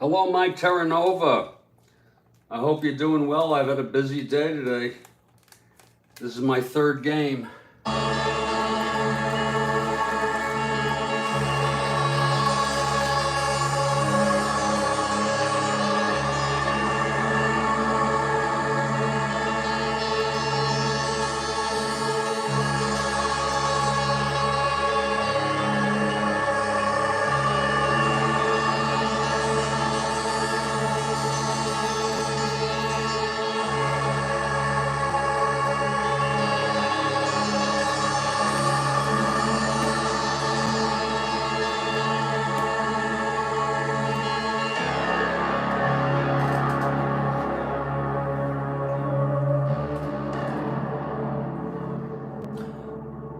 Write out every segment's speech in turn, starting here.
Hello, Mike Terranova. I hope you're doing well. I've had a busy day today. This is my third game.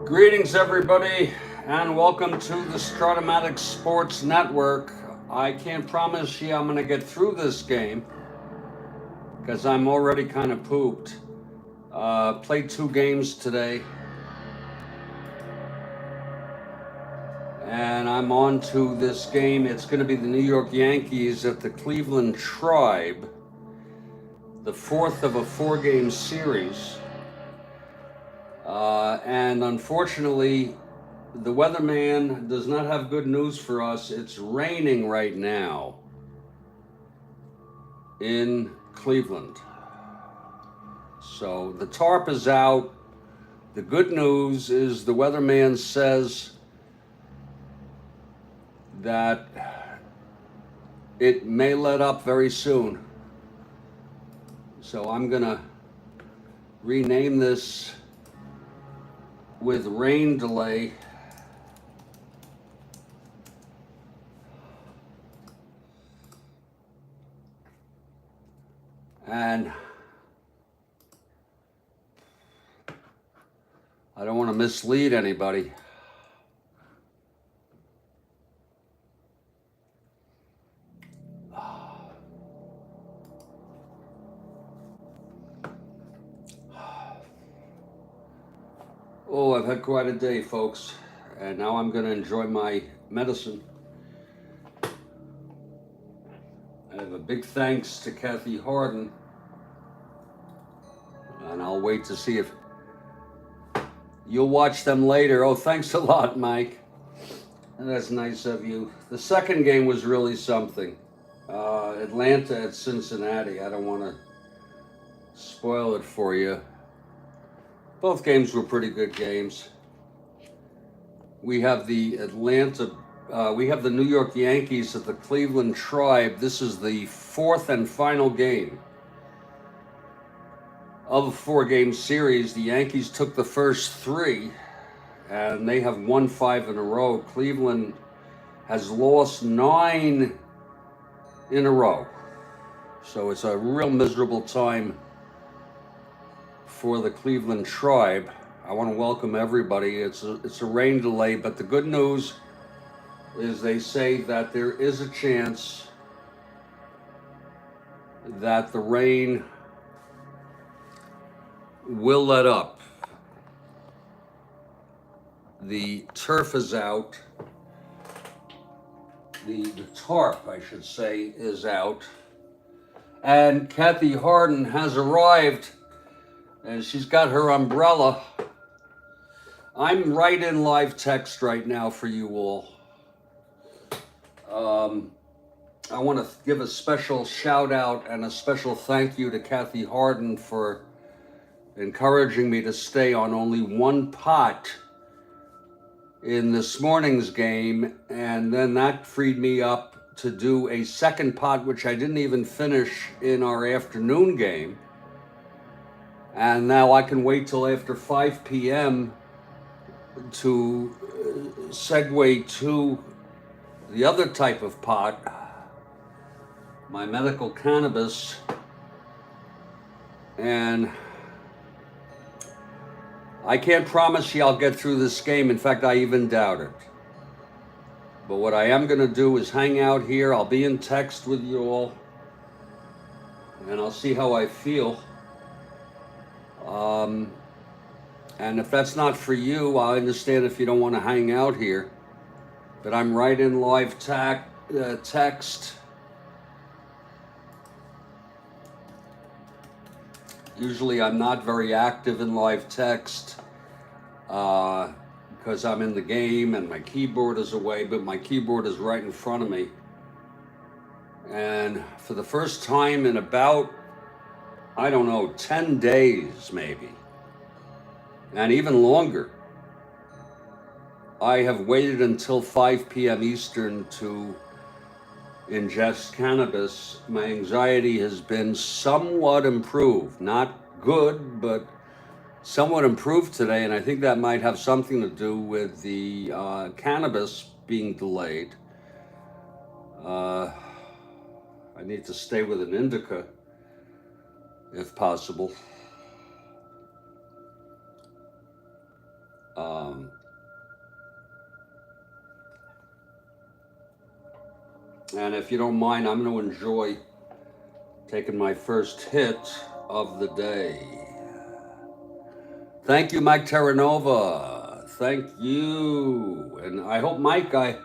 Greetings, everybody, and welcome to the Strat-O-Matic Sports Network. I can't promise you I'm going to get through this game because I'm already kind of pooped. Played 2 games today, and I'm on to this game. It's going to be the New York Yankees at the Cleveland Tribe, the 4th of a 4-game series. And unfortunately, the weatherman does not have good news for us. It's raining right now in Cleveland. So the tarp is out. The good news is the weatherman says that it may let up very soon. So I'm going to rename this with rain delay. And I don't want to mislead anybody. Oh, I've had quite a day, folks, and now I'm going to enjoy my medicine. I have a big thanks to Kathy Harden, and I'll wait to see if you'll watch them later. Oh, thanks a lot, Mike. That's nice of you. The second game was really something. Atlanta at Cincinnati. I don't want to spoil it for you. Both games were pretty good games. We have the New York Yankees at the Cleveland Tribe. This is the 4th and final game of a 4-game series. The Yankees took the first 3, and they have won 5 in a row. Cleveland has lost 9 in a row. So it's a real miserable time for the Cleveland Tribe. I want to welcome everybody. It's a rain delay, but the good news is they say that there is a chance that the rain will let up. The turf is out. The tarp, I should say, is out. And Kathy Harden has arrived, and she's got her umbrella. I'm right in live text right now for you all. I want to give a special shout out and a special thank you to Kathy Harden for encouraging me to stay on only 1 pot in this morning's game, and then that freed me up to do a second pot, which I didn't even finish in our afternoon game. And now I can wait till after 5 p.m. to segue to the other type of pot, my medical cannabis. And I can't promise you I'll get through this game. In fact, I even doubt it. But what I am going to do is hang out here. I'll be in text with you all, and I'll see how I feel. And if that's not for you, I understand if you don't want to hang out here. But I'm right in live text. Usually I'm not very active in live text because I'm in the game and my keyboard is away, but my keyboard is right in front of me. And for the first time in about, I don't know, 10 days maybe, and even longer, I have waited until 5 p.m. Eastern to ingest cannabis. My anxiety has been somewhat improved, not good, but somewhat improved today, and I think that might have something to do with the cannabis being delayed. I need to stay with an indica if possible. And if you don't mind, I'm going to enjoy taking my first hit of the day. Thank you, Mike Terranova. Thank you. And I hope, Mike, I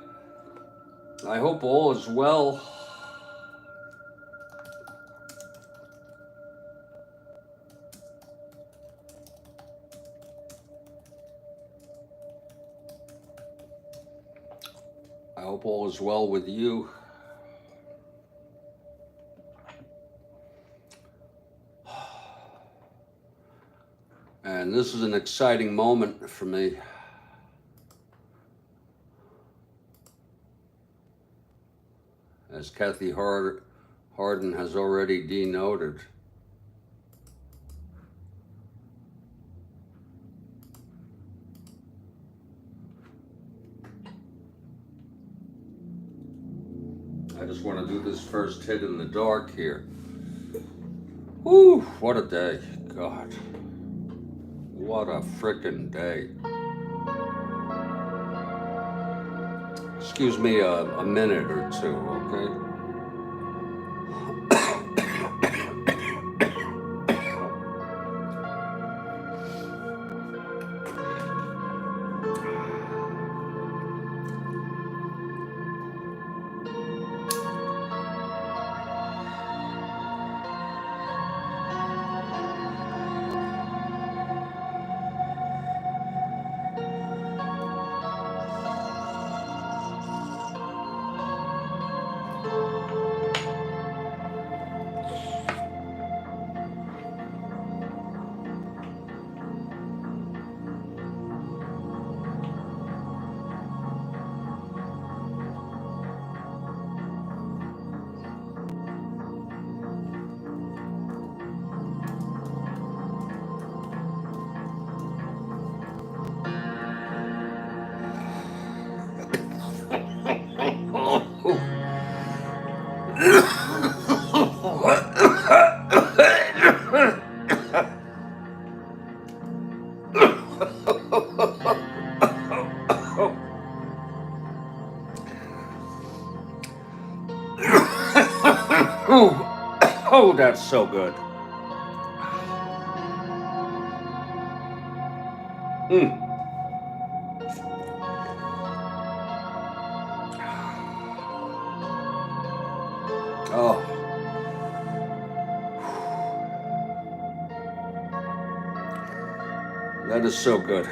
hope all is well. I hope all is well with you. And this is an exciting moment for me. As Kathy Harden has already denoted. I just want to do this first hit in the dark here. Whew, what a day. God. What a frickin' day. Excuse me a minute or two, okay? Oh, that's so good. Oh. That is so good.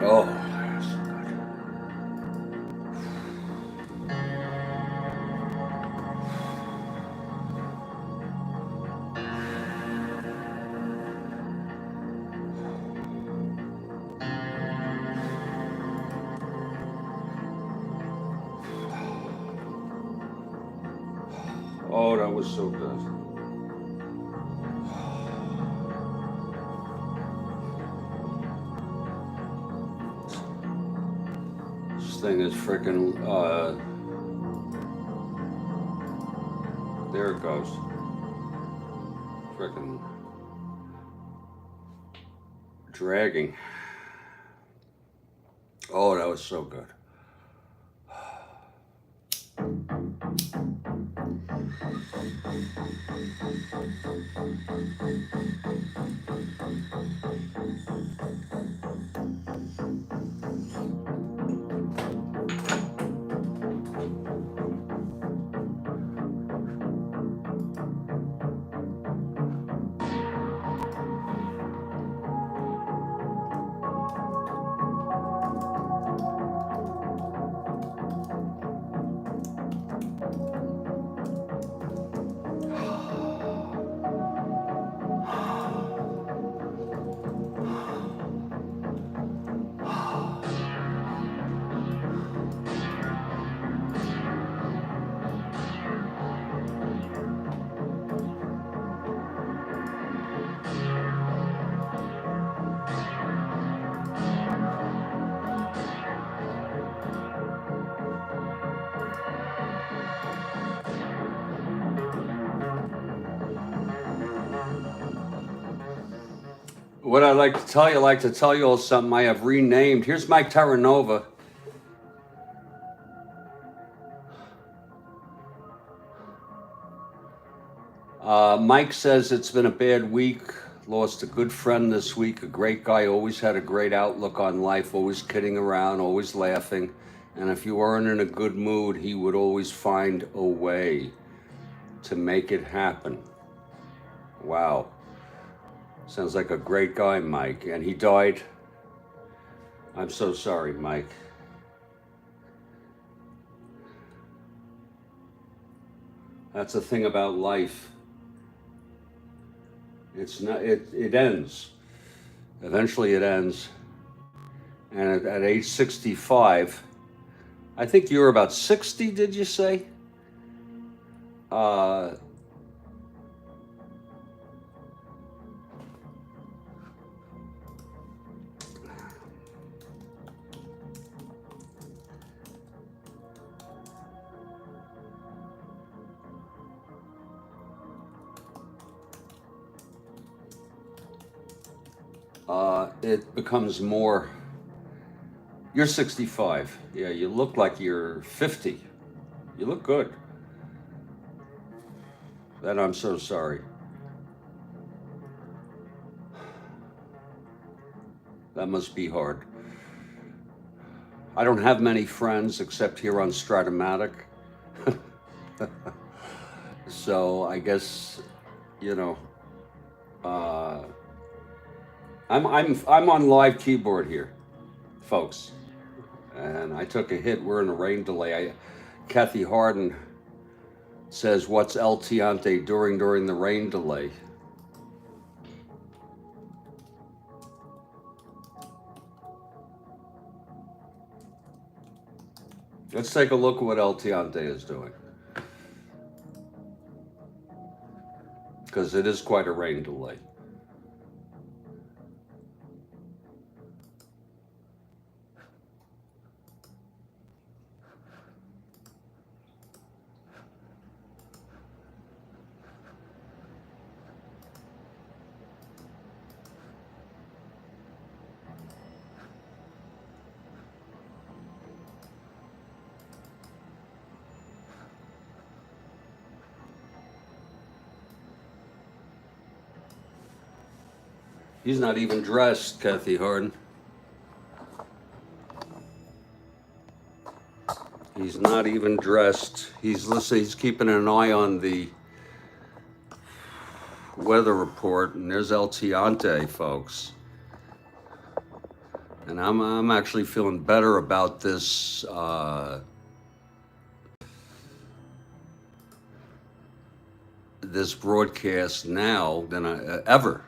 Oh, that's so good. Oh, that was so good. This thing is freaking, there it goes. Freaking dragging. Oh, that was so good. What I'd like to tell you all something I have renamed. Here's Mike Terranova. Mike says it's been a bad week. Lost a good friend this week, a great guy, always had a great outlook on life, always kidding around, always laughing. And if you weren't in a good mood, he would always find a way to make it happen. Wow. Sounds like a great guy, Mike. And he died. I'm so sorry, Mike. That's the thing about life. It's not. It ends. Eventually, it ends. And at age 65, I think you were about 60. Did you say? It becomes more. You're 65. Yeah, you look like you're 50. You look good. And I'm so sorry. That must be hard. I don't have many friends except here on Strat-O-Matic. So I guess, you know, I'm on live keyboard here, folks, and I took a hit. We're in a rain delay. Kathy Harden says, "What's El Tiante doing during the rain delay?" Let's take a look at what El Tiante is doing, because it is quite a rain delay. He's not even dressed, Kathy Harden. He's not even dressed. He's listening. He's keeping an eye on the weather report, and there's El Tiante, folks. And I'm actually feeling better about this this broadcast now than I ever.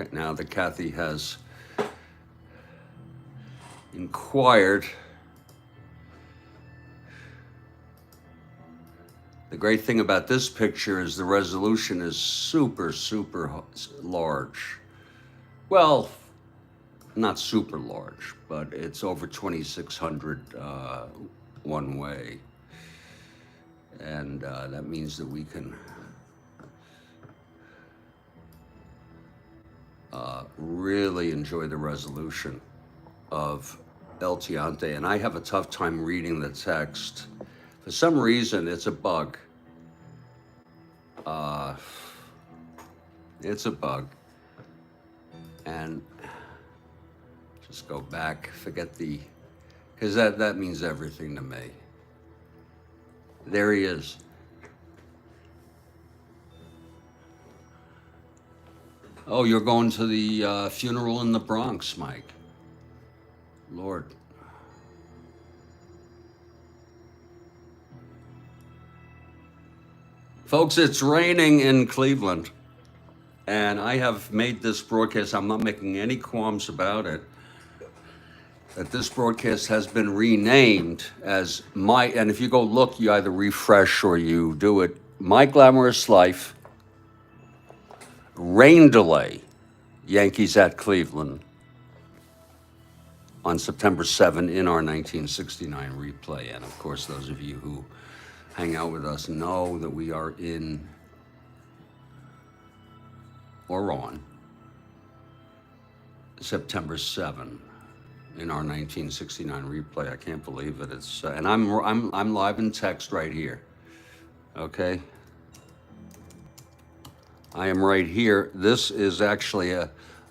Okay, now that Kathy has inquired. The great thing about this picture is the resolution is super, super large. Well, not super large, but it's over 2600 one way. And that means that we can really enjoy the resolution of El Tiante. And I have a tough time reading the text. For some reason, it's a bug. Uh, it's a bug. And just go back, forget the, because that means everything to me. There he is. Oh, you're going to the funeral in the Bronx, Mike. Lord. Folks, it's raining in Cleveland, and I have made this broadcast, I'm not making any qualms about it, that this broadcast has been renamed as and if you go look, you either refresh or you do it, My Glamorous Life, Rain Delay, Yankees at Cleveland, on September 7 in our 1969 replay. And of course, those of you who hang out with us know that we are in or on September 7 in our 1969 replay. I can't believe it. It's and I'm live in text right here. Okay, I am right here. This is actually a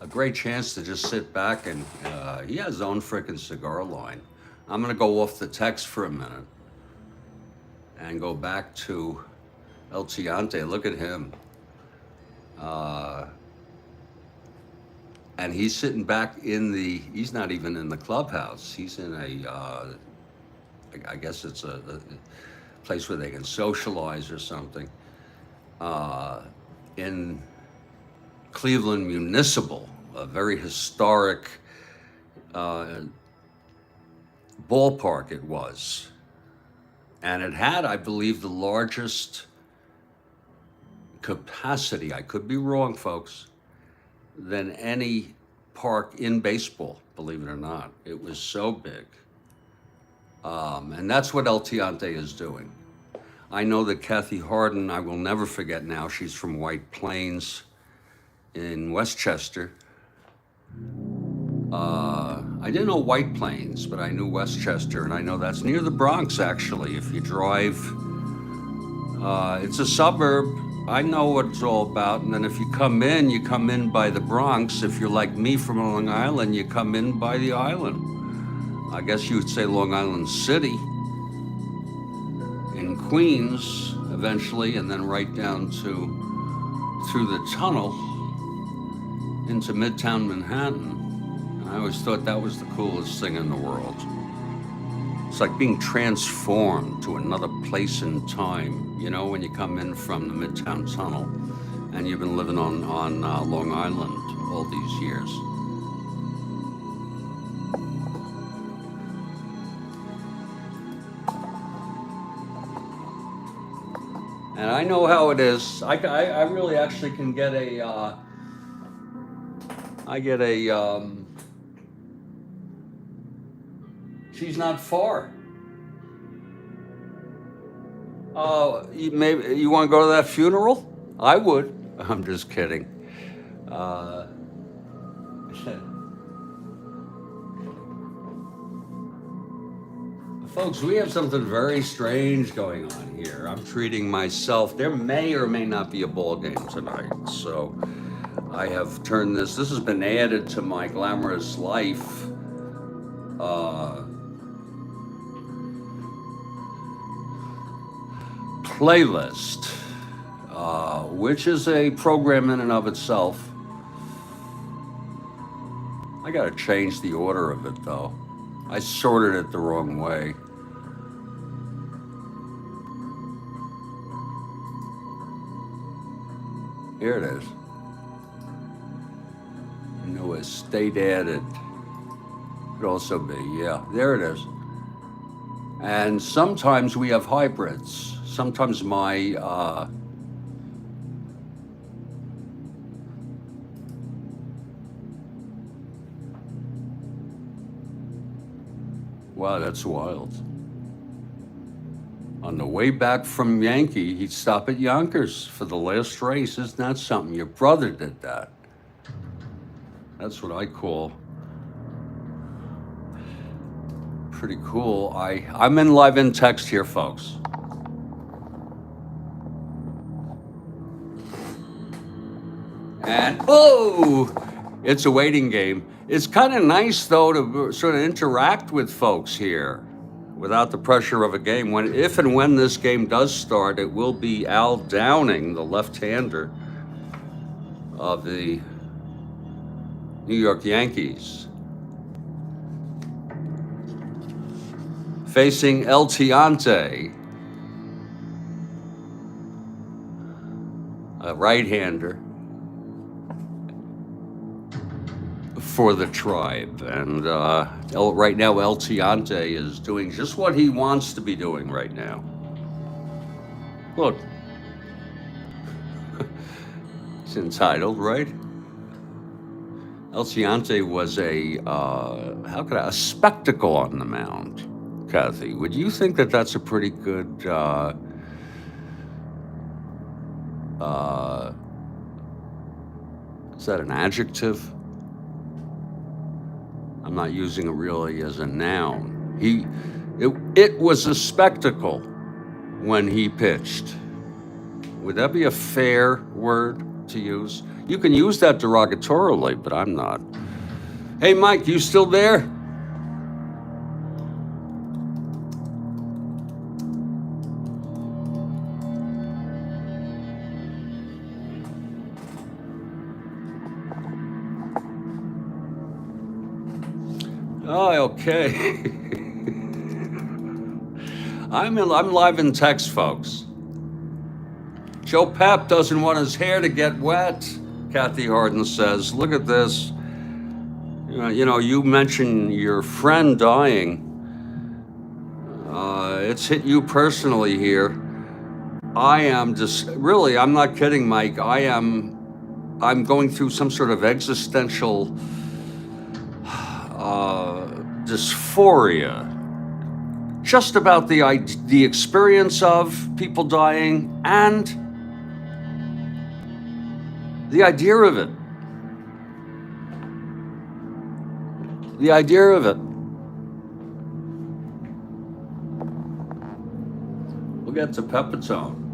great chance to just sit back and he has his own frickin' cigar line. I'm gonna go off the text for a minute and go back to El Tiante. Look at him. And he's sitting back he's not even in the clubhouse. He's in I guess it's a place where they can socialize or something. In Cleveland Municipal, a very historic ballpark it was. And it had, I believe, the largest capacity, I could be wrong, folks, than any park in baseball, believe it or not. It was so big. And that's what El Tiante is doing. I know that Kathy Harden, I will never forget now, she's from White Plains in Westchester. I didn't know White Plains, but I knew Westchester, and I know that's near the Bronx, actually. If you drive, it's a suburb. I know what it's all about. And then if you come in by the Bronx. If you're like me from Long Island, you come in by the island. I guess you would say Long Island City, in Queens, eventually, and then right down through the tunnel into Midtown Manhattan. I always thought that was the coolest thing in the world. It's like being transformed to another place and time, you know, when you come in from the Midtown Tunnel and you've been living on Long Island all these years. And I know how it is. I really actually can get she's not far. Maybe you want to go to that funeral? I would. I'm just kidding. Folks, we have something very strange going on here. I'm treating myself. There may or may not be a ball game tonight, so I have turned this has been added to my Glamorous Life playlist, which is a program in and of itself. I gotta change the order of it though. I sorted it the wrong way. Here it is. Newest, state added. Could also be, yeah, there it is. And sometimes we have hybrids. Sometimes my wow, that's wild. On the way back from Yankee, he'd stop at Yonkers for the last race. Isn't that something? Your brother did that. That's what I call pretty cool. I'm in live in text here, folks. And, oh, it's a waiting game. It's kind of nice, though, to sort of interact with folks here without the pressure of a game. If and when this game does start, it will be Al Downing, the left-hander of the New York Yankees, facing El Tiante, a right-hander for the Tribe. And right now, El Tiante is doing just what he wants to be doing right now. Look, it's entitled, right? El Tiante was a spectacle on the mound. Kathy, would you think that that's a pretty good is that an adjective? I'm not using it really as a noun. It was a spectacle when he pitched. Would that be a fair word to use? You can use that derogatorily, but I'm not. Hey, Mike, you still there? Oh, okay. I'm live in text, folks. Joe Pep doesn't want his hair to get wet, Kathy Harden says. Look at this. You mentioned your friend dying. It's hit you personally here. I am really, I'm not kidding, Mike. I'm going through some sort of existential dysphoria just about the experience of people dying and the idea of it. The idea of it. We'll get to Pepitone.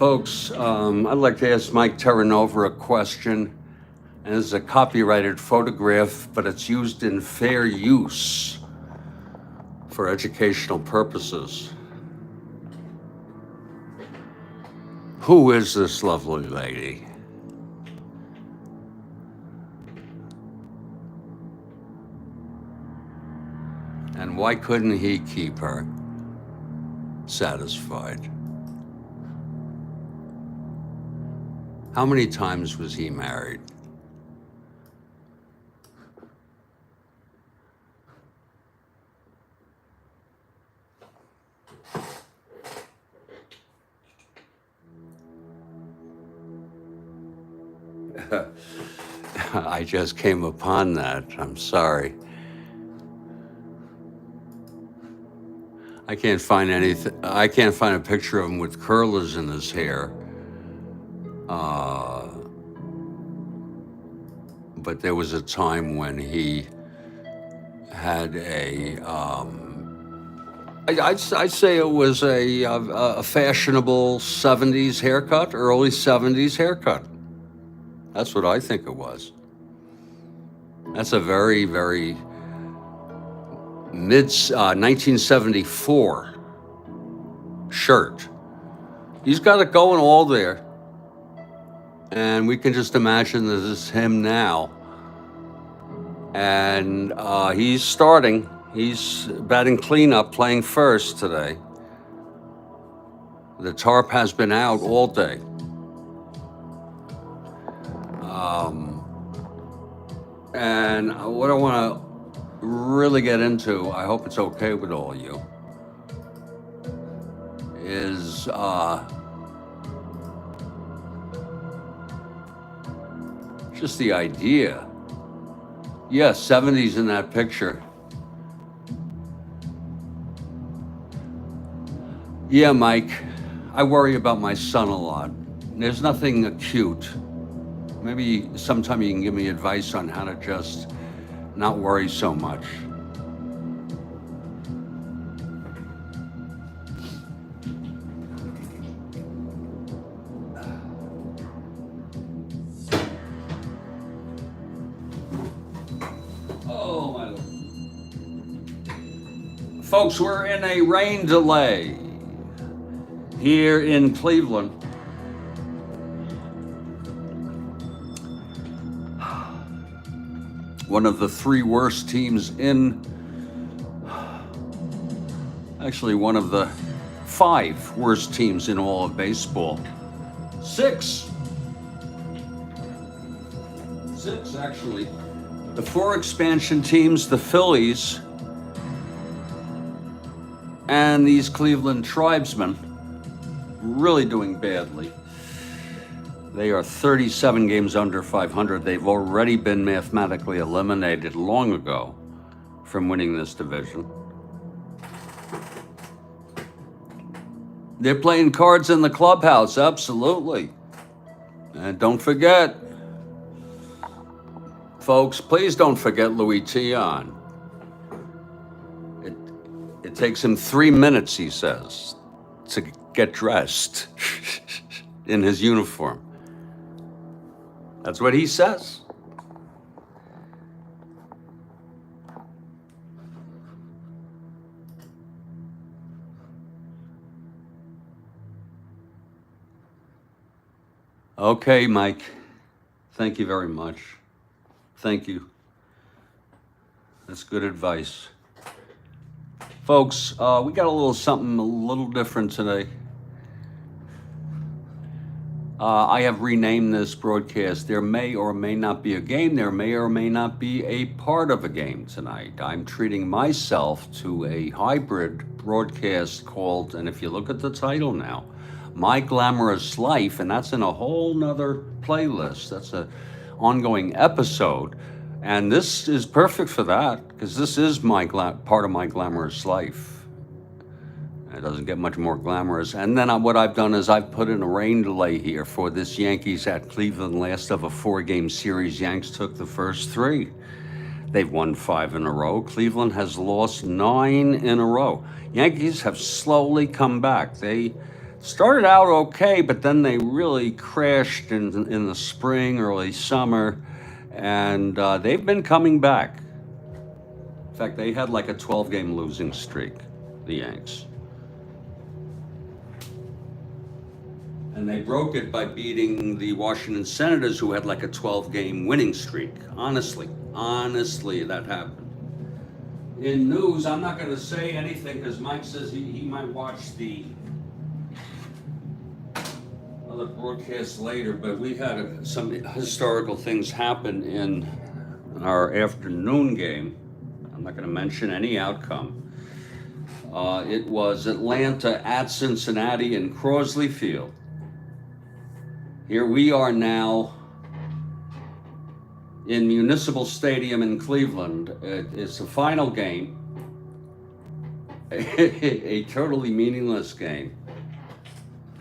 Folks, I'd like to ask Mike Terranova a question. And it's a copyrighted photograph, but it's used in fair use for educational purposes. Who is this lovely lady? And why couldn't he keep her satisfied? How many times was he married? I just came upon that. I'm sorry. I can't find anything. I can't find a picture of him with curlers in his hair. But there was a time when he had I'd say it was a fashionable 70s haircut, early 70s haircut. That's what I think it was. That's a very, very mid 1974 shirt. He's got it going all there. And we can just imagine this is him now. And he's starting. He's batting cleanup, playing first today. The tarp has been out all day. And what I want to really get into, I hope it's okay with all of you, is just the idea. Yeah, 70s in that picture. Yeah, Mike, I worry about my son a lot. There's nothing acute. Maybe sometime you can give me advice on how to just not worry so much. Oh, my Lord. Folks, we're in a rain delay here in Cleveland. One of the three worst teams actually one of the 5 worst teams in all of baseball. 6 actually. The 4 expansion teams, the Phillies, and these Cleveland Tribesmen, really doing badly. They are 37 games under 500. They've already been mathematically eliminated long ago from winning this division. They're playing cards in the clubhouse, absolutely. And don't forget, folks, please don't forget Louis Tion. It takes him 3 minutes, he says, to get dressed in his uniform. That's what he says. Okay, Mike. Thank you very much. Thank you. That's good advice. Folks, we got a little something a little different today. I have renamed this broadcast. There may or may not be a game. There may or may not be a part of a game tonight. I'm treating myself to a hybrid broadcast called, and if you look at the title now, My Glamorous Life, and that's in a whole nother playlist. That's an ongoing episode. And this is perfect for that, because this is my part of my glamorous life. It doesn't get much more glamorous. And then what I've done is I've put in a rain delay here for this Yankees at Cleveland, last of a 4-game series. Yanks took the first 3. They've won 5 in a row. Cleveland has lost 9 in a row. Yankees have slowly come back. They started out okay, but then they really crashed in the spring, early summer, and they've been coming back. In fact, they had like a 12-game losing streak, the Yanks. And they broke it by beating the Washington Senators, who had like a 12-game winning streak. Honestly, that happened. In news, I'm not going to say anything because Mike says he might watch the other broadcast later, but we had some historical things happen in our afternoon game. I'm not going to mention any outcome. It was Atlanta at Cincinnati in Crosley Field. Here we are now in Municipal Stadium in Cleveland. It's the final game, a totally meaningless game.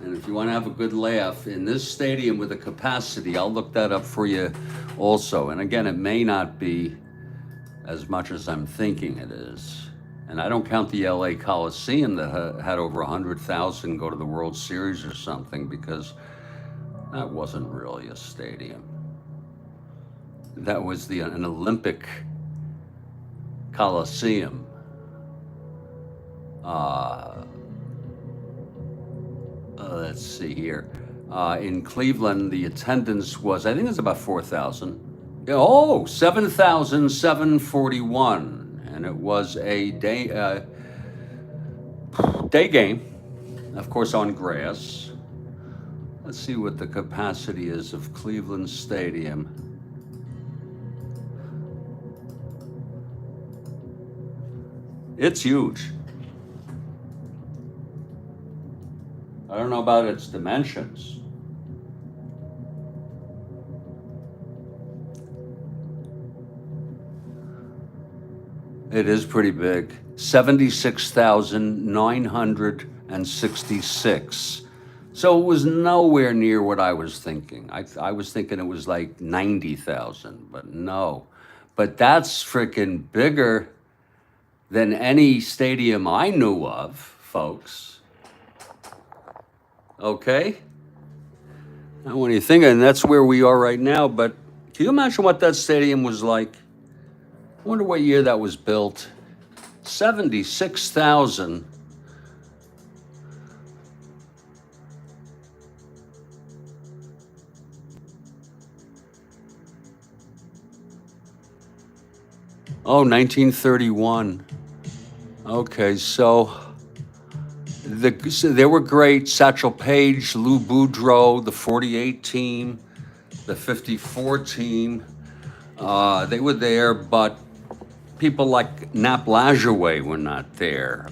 And if you want to have a good laugh, in this stadium with a capacity, I'll look that up for you also. And again, it may not be as much as I'm thinking it is. And I don't count the LA Coliseum that had over 100,000 go to the World Series or something, because that wasn't really a stadium. That was an Olympic Coliseum. Let's see here. In Cleveland, the attendance was, I think it's about 4,000. Oh, 7,741. And it was a day game, of course, on grass. Let's see what the capacity is of Cleveland Stadium. It's huge. I don't know about its dimensions. It is pretty big. 76,966. So it was nowhere near what I was thinking. I was thinking it was like 90,000, but no. But that's freaking bigger than any stadium I knew of, folks. Okay? Now, when you think, and that's where we are right now, but can you imagine what that stadium was like? I wonder what year that was built. 76,000. Oh, 1931. Okay, so they were great. Satchel Paige, Lou Boudreau, the 48 team, the 54 team. They were there, but people like Nap Lajoie were not there.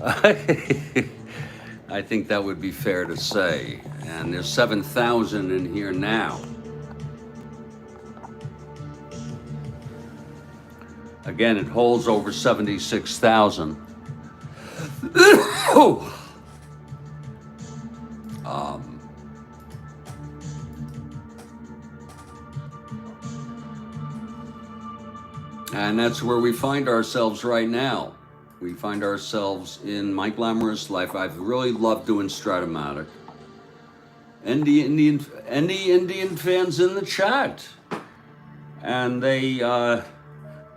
I think that would be fair to say. And there's 7,000 in here now. Again, it holds over 76,000. And that's where we find ourselves right now. We find ourselves in my glamorous life. I've really loved doing Strat-O-Matic. Any Indian fans in the chat? And they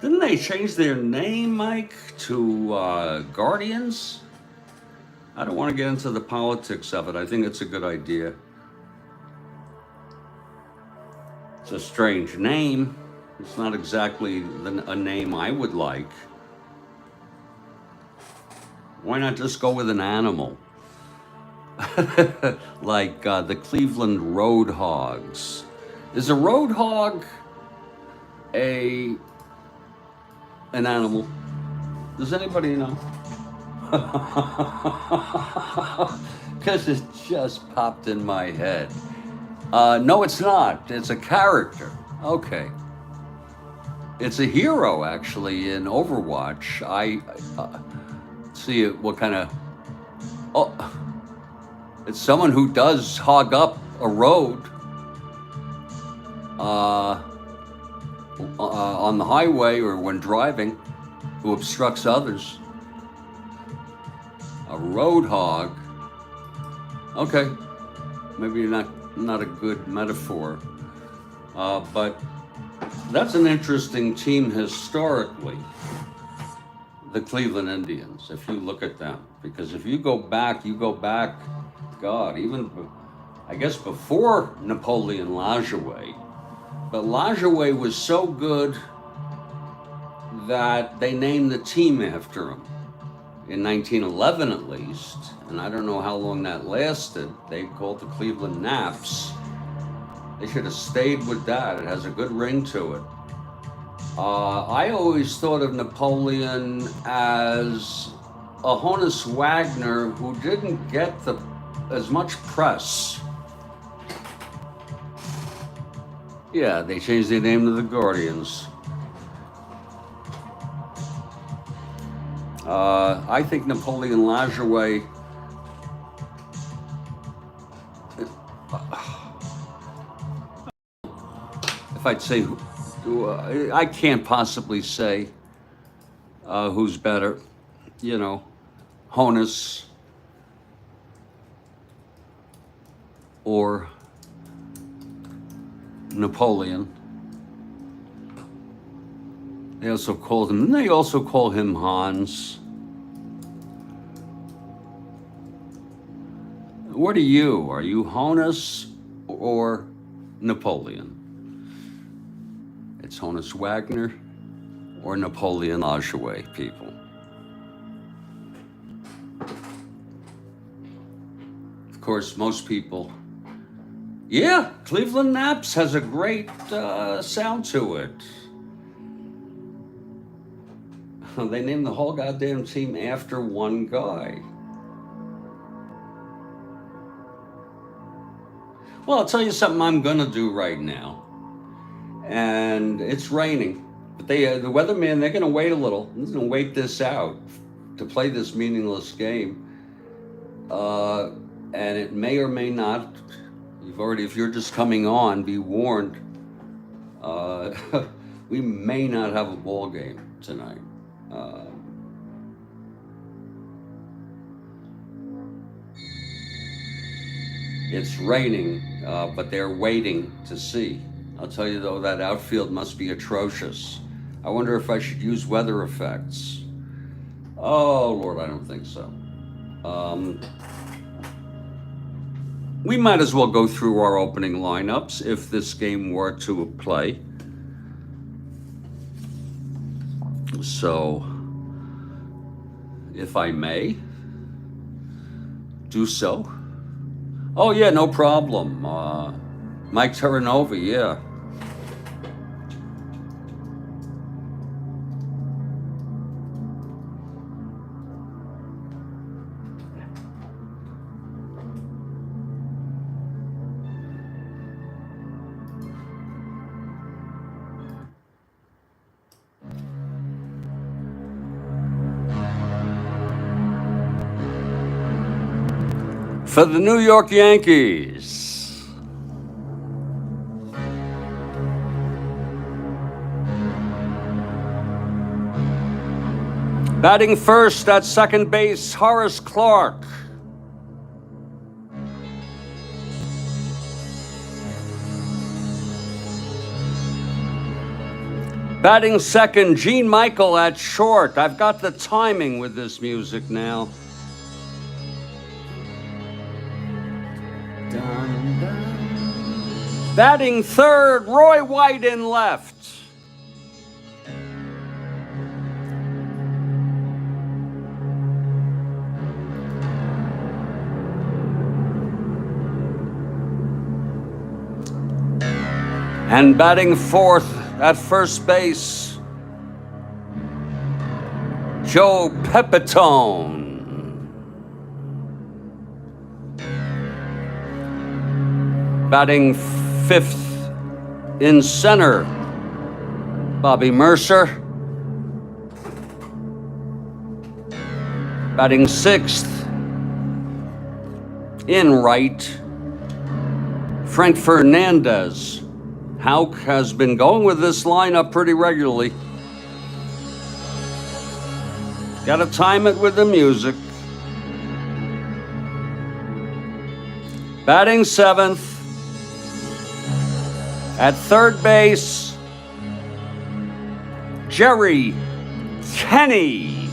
didn't they change their name, Mike, to Guardians? I don't want to get into the politics of it. I think it's a good idea. It's a strange name. It's not exactly a name I would like. Why not just go with an animal? Like the Cleveland Roadhogs. Is a roadhog an animal? Does anybody know? Because it just popped in my head. No, it's not. It's a character. Okay. It's a hero, actually, in Overwatch. I see what kind of... Oh, it's someone who does hog up a road on the highway or when driving, who obstructs others. A road hog. Okay, maybe not a good metaphor, but that's an interesting team historically, the Cleveland Indians, if you look at them. Because if you go back, God, even, I guess before Napoleon Lajoie. But Lajoie was so good that they named the team after him. In 1911 at least, and I don't know how long that lasted. They called the Cleveland Naps. They should have stayed with that. It has a good ring to it. I always thought of Napoleon as a Honus Wagner who didn't get as much press. Yeah, they changed their name to the Guardians. I think Napoleon Lajoie, if I'd say, I can't possibly say who's better, Honus or Napoleon. They also call him Hans. What are you? Are you Honus or Napoleon? It's Honus Wagner or Napoleon Lajoie, people. Of course, most people Yeah, Cleveland Naps has a great sound to it. They named the whole goddamn team after one guy. Well, I'll tell you something I'm gonna do right now. And it's raining. But the weatherman, they're gonna wait a little. They're gonna wait this out to play this meaningless game. And it may or may not, if you're just coming on, be warned, we may not have a ball game tonight. It's raining, but they're waiting to see. I'll tell you though, that outfield must be atrocious. I wonder if I should use weather effects. Oh Lord, I don't think so. We might as well go through our opening lineups if this game were to play. So, if I may, do so. Oh yeah, no problem. Mike Terranova, yeah. For the New York Yankees, batting first at second base, Horace Clark. Batting second, Gene Michael at short. I've got the timing with this music now. Batting third, Roy White in left. And batting fourth at first base, Joe Pepitone. Batting fifth in center, Bobby Mercer. Batting sixth in right, Frank Fernandez. Houck has been going with this lineup pretty regularly. Gotta time it with the music. Batting seventh, at third base, Jerry Kenny.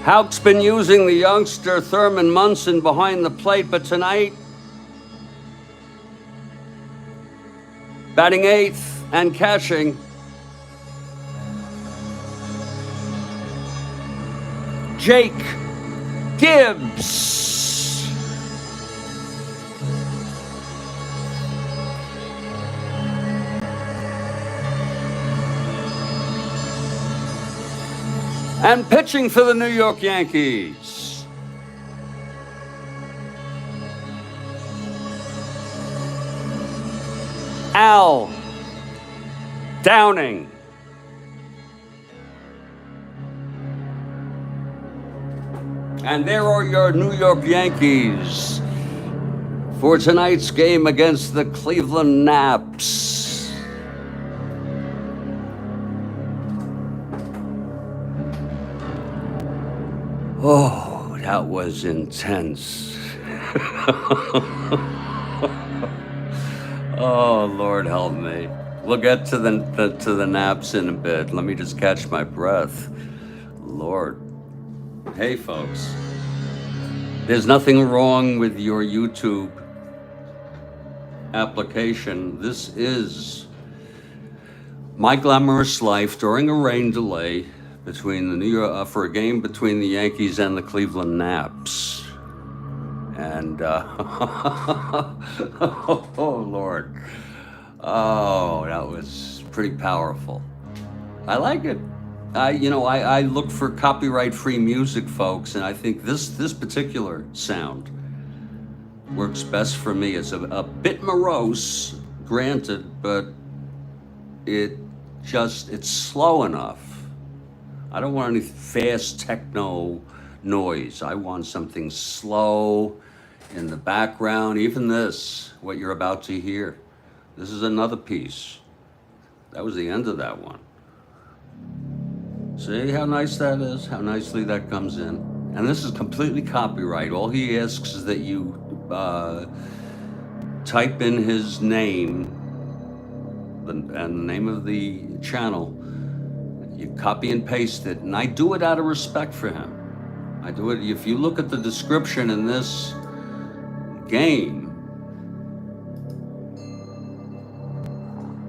Houck's been using the youngster Thurman Munson behind the plate, but tonight, batting eighth and catching, Jake Gibbs. And pitching for the New York Yankees, Al Downing. And there are your New York Yankees for tonight's game against the Cleveland Naps. Oh, that was intense. Oh, Lord help me. We'll get to the Naps in a bit. Let me just catch my breath. Lord. Hey, folks. There's nothing wrong with your YouTube application. This is my glamorous life during a rain delay, between the New York for a game between the Yankees and the Cleveland Naps. And oh Lord, oh, that was pretty powerful. I like it. I look for copyright-free music, folks, and I think this particular sound works best for me. It's a bit morose, granted, but it's slow enough. I don't want any fast techno noise. I want something slow in the background. Even this, what you're about to hear. This is another piece. That was the end of that one. See how nice that is? How nicely that comes in? And this is completely copyright. All he asks is that you type in his name and the name of the channel. You copy and paste it, and I do it out of respect for him. I do it. If you look at the description in this game,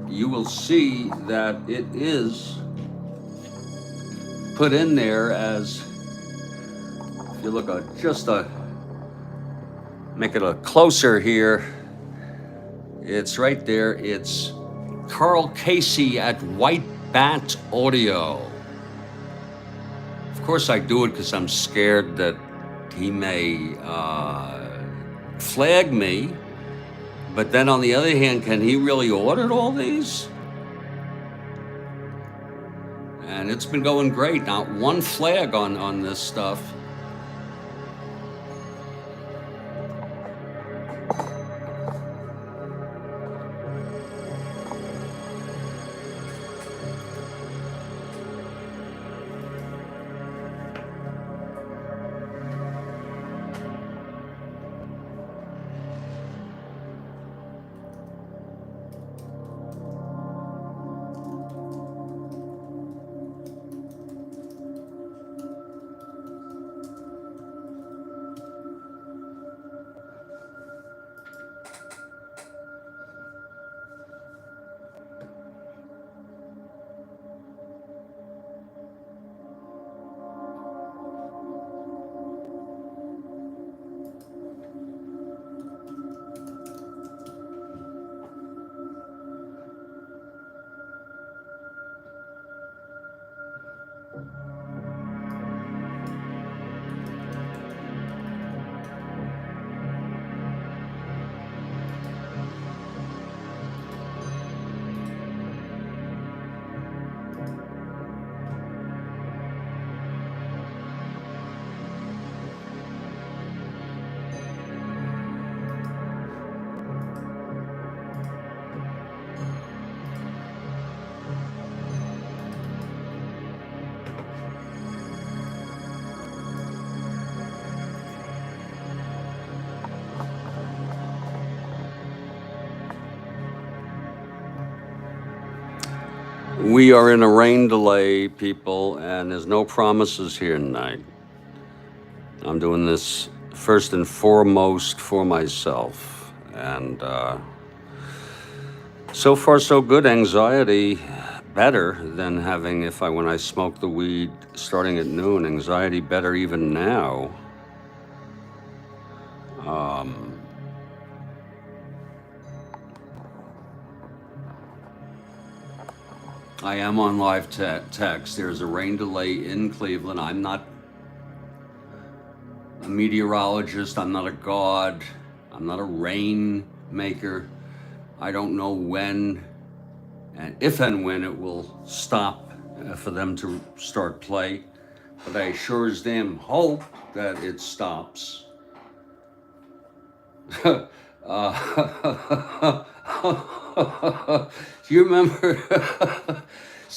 you will see that it is put in there as, if you look at make it a closer here, it's right there. It's Karl Casey at White Bat Audio. Of course I do it because I'm scared that he may flag me, but then on the other hand, can he really audit all these? And it's been going great. Not one flag on this stuff. We are in a rain delay, people, and there's no promises here tonight. I'm doing this first and foremost for myself. And so far, so good. Anxiety better than having, when I smoke the weed starting at noon, anxiety better even now. I am on live text. There's a rain delay in Cleveland. I'm not a meteorologist. I'm not a god. I'm not a rain maker. I don't know when and if and when it will stop for them to start play. But I sure as damn hope that it stops. Do you remember?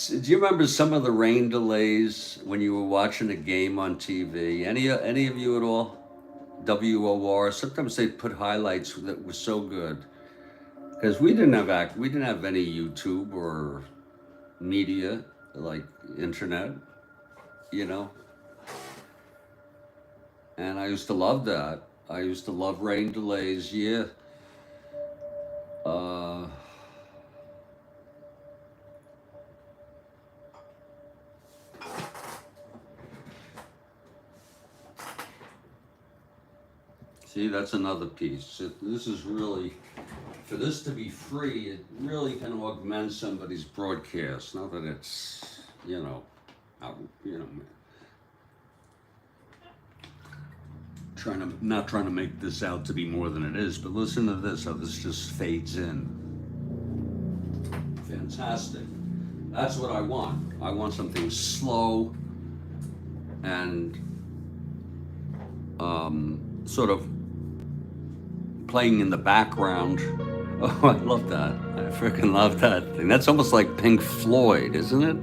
Do you remember some of the rain delays when you were watching a game on TV? Any of you at all? WOR. Sometimes they put highlights that were so good because we didn't have any YouTube or media like internet, And I used to love that. I used to love rain delays. Yeah. See, that's another piece. This is really, for this to be free, it really can augment somebody's broadcast. Not that it's, not trying to make this out to be more than it is, but listen to this, how this just fades in. Fantastic. That's what I want. I want something slow and sort of playing in the background. Oh, I love that. I freaking love that thing. That's almost like Pink Floyd, isn't it?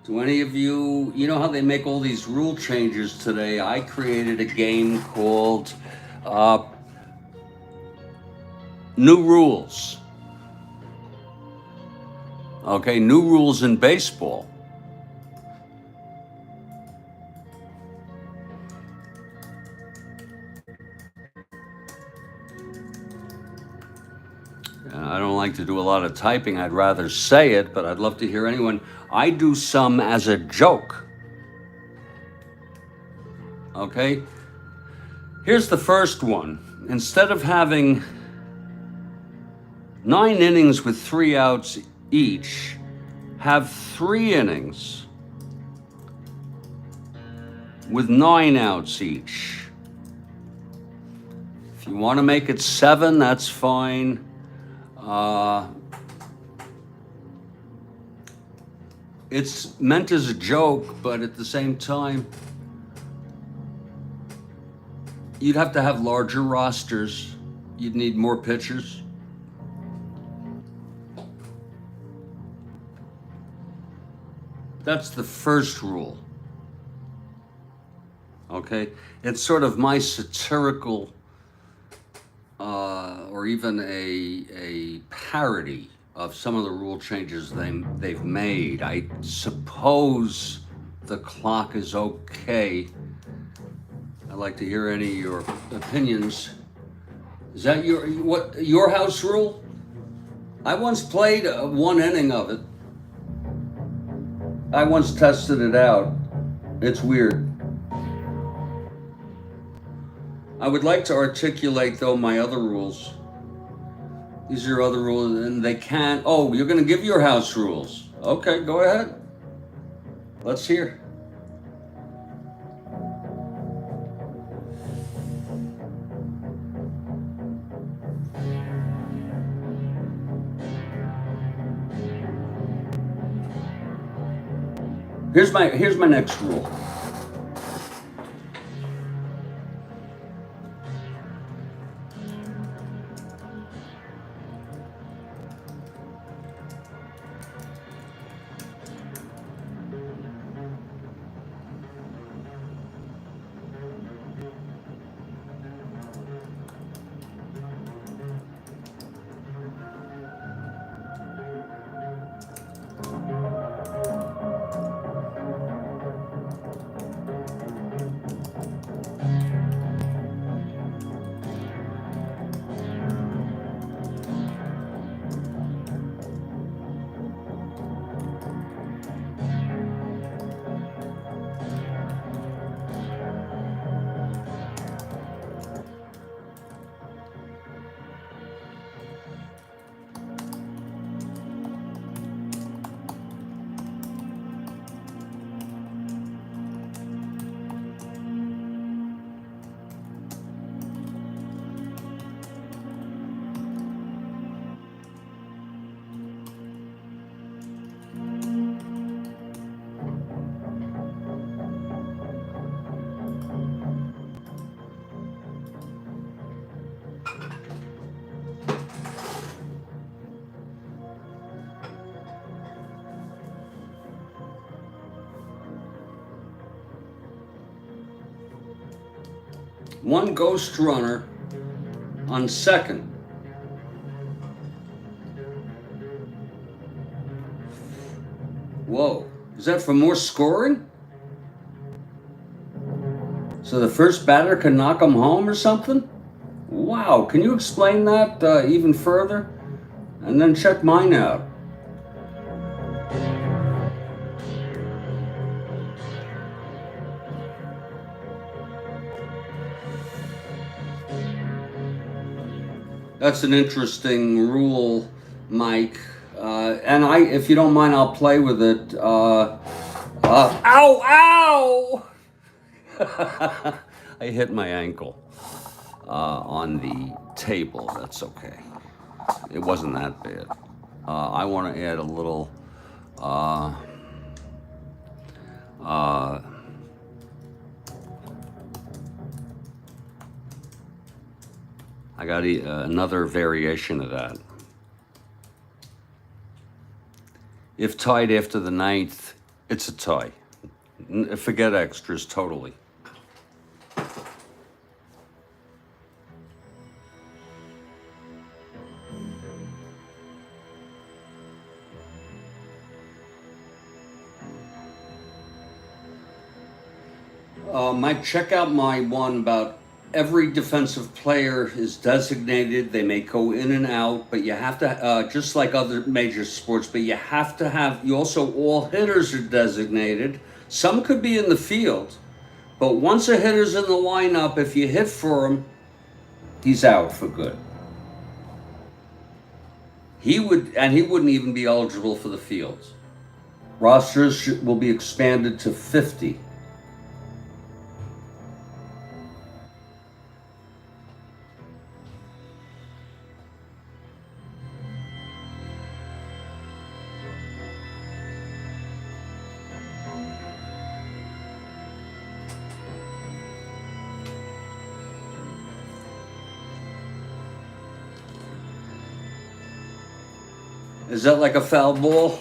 Do any of you know how they make all these rule changes today? I created a game called New Rules. Okay, New Rules in baseball. I don't like to do a lot of typing. I'd rather say it, but I'd love to hear anyone. I do some as a joke. Okay? Here's the first one. Instead of having 9 innings with 3 outs each, have 3 innings with 9 outs each. If you want to make it 7, that's fine. It's meant as a joke, but at the same time, you'd have to have larger rosters. You'd need more pitchers. That's the first rule. Okay? It's sort of my satirical or even a parody of some of the rule changes they've made. I suppose the clock is okay. I'd like to hear any of your opinions. Is that your house rule? I once played 1 inning of it. I once tested it out. It's weird. I would like to articulate, though, my other rules. These are other rules, and they can't. Oh, you're going to give your house rules. Okay, go ahead. Let's hear. Here's my next rule. One ghost runner on second. Whoa, is that for more scoring? So the first batter can knock him home or something? Wow, can you explain that even further? And then check mine out. That's an interesting rule, Mike. And if you don't mind, I'll play with it. Ow! I hit my ankle on the table. That's okay. It wasn't that bad. I want to add a little. I got another variation of that. If tied after the ninth, it's a tie. Forget extras totally. Mike, check out my one about every defensive player is designated. They may go in and out, but you have to, just like other major sports, but you have to have, you also, all hitters are designated. Some could be in the field, but once a hitter's in the lineup, if you hit for him, he's out for good. He wouldn't even be eligible for the fields. Rosters will be expanded to 50. Is that like a foul ball?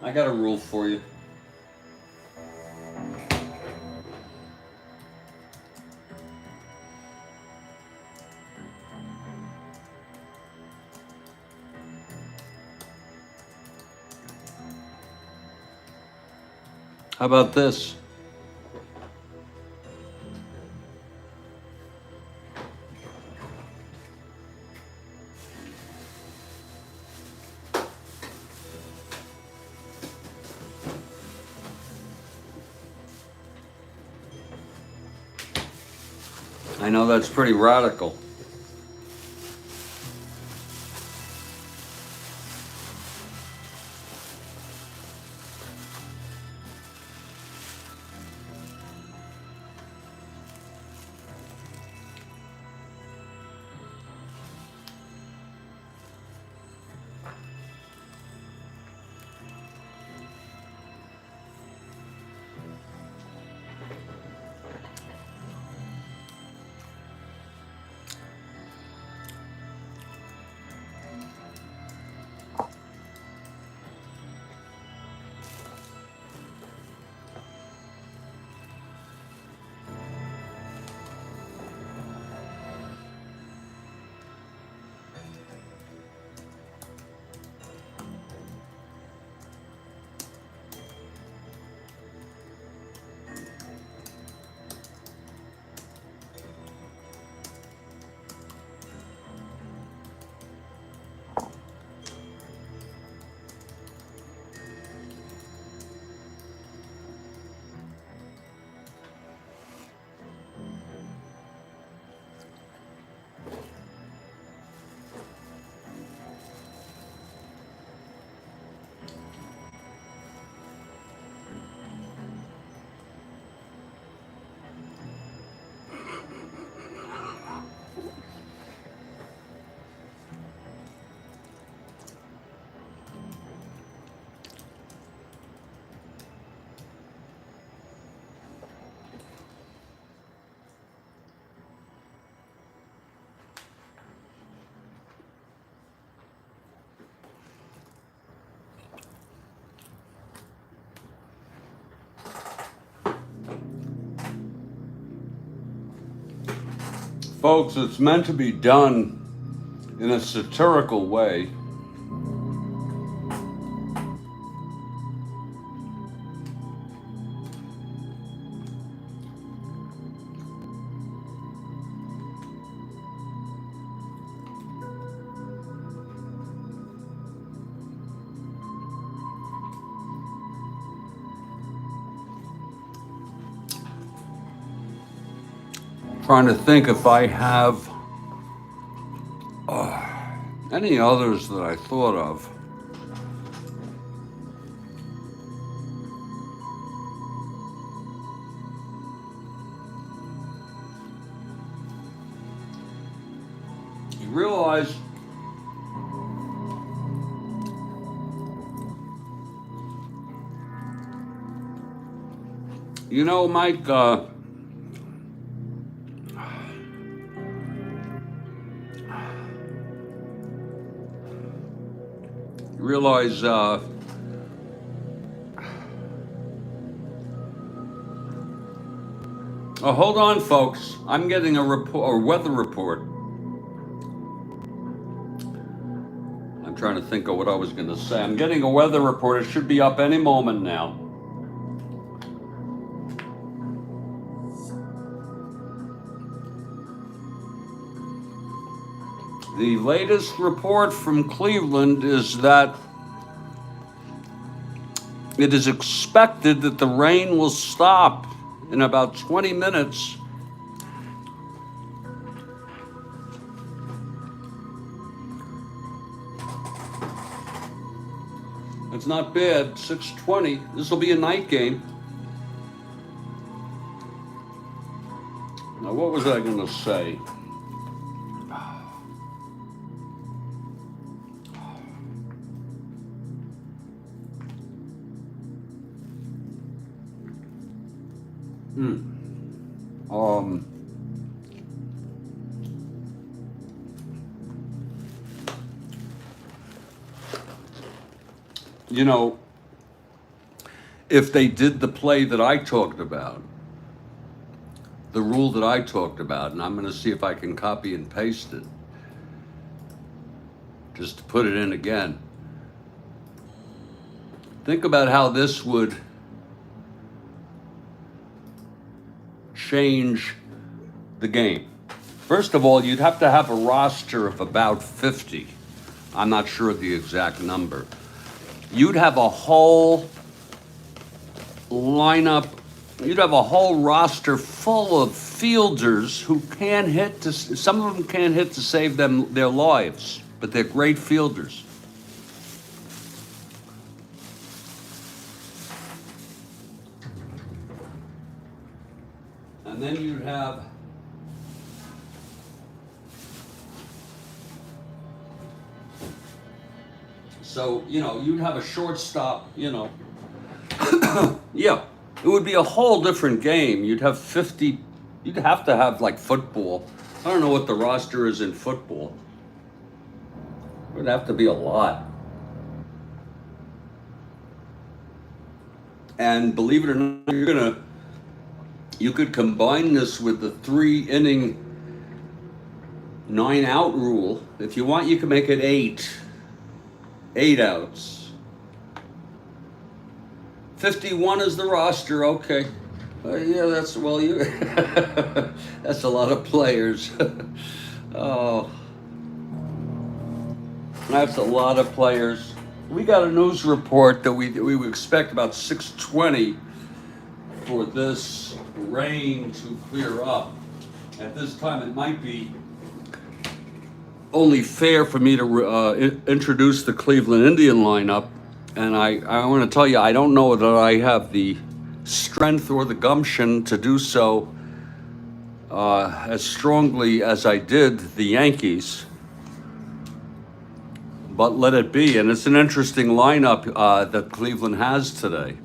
I got a rule for you. How about this? I know that's pretty radical. Folks, it's meant to be done in a satirical way. Trying to think if I have any others that I thought of. You realize Mike, realize oh, hold on, folks. I'm getting a weather report. I'm trying to think of what I was going to say. I'm getting a weather report. It should be up any moment now. The latest report from Cleveland is that it is expected that the rain will stop in about 20 minutes. It's not bad, 6:20. This will be a night game. Now, what was I going to say? If they did the play that I talked about, the rule that I talked about, and I'm going to see if I can copy and paste it, just to put it in again. Think about how this would change the game. First of all, you'd have to have a roster of about 50. I'm not sure of the exact number. You'd have a whole lineup, you'd have a whole roster full of fielders who can't hit some of them can't hit to save them their lives, but they're great fielders. And then you'd have you'd have a shortstop, yeah, it would be a whole different game. You'd have 50, you'd have to have like football. I don't know what the roster is in football. It would have to be a lot. And believe it or not, you could combine this with the 3-inning 9-out rule. If you want, you can make it 8 outs. 51 is the roster. Okay, yeah, that's that's a lot of players. Oh, that's a lot of players. We got a news report that we would expect about 6:20 for this rain to clear up. At this time, it might be only fair for me to introduce the Cleveland Indian lineup. And I want to tell you, I don't know that I have the strength or the gumption to do so as strongly as I did the Yankees. But let it be. And it's an interesting lineup that Cleveland has today.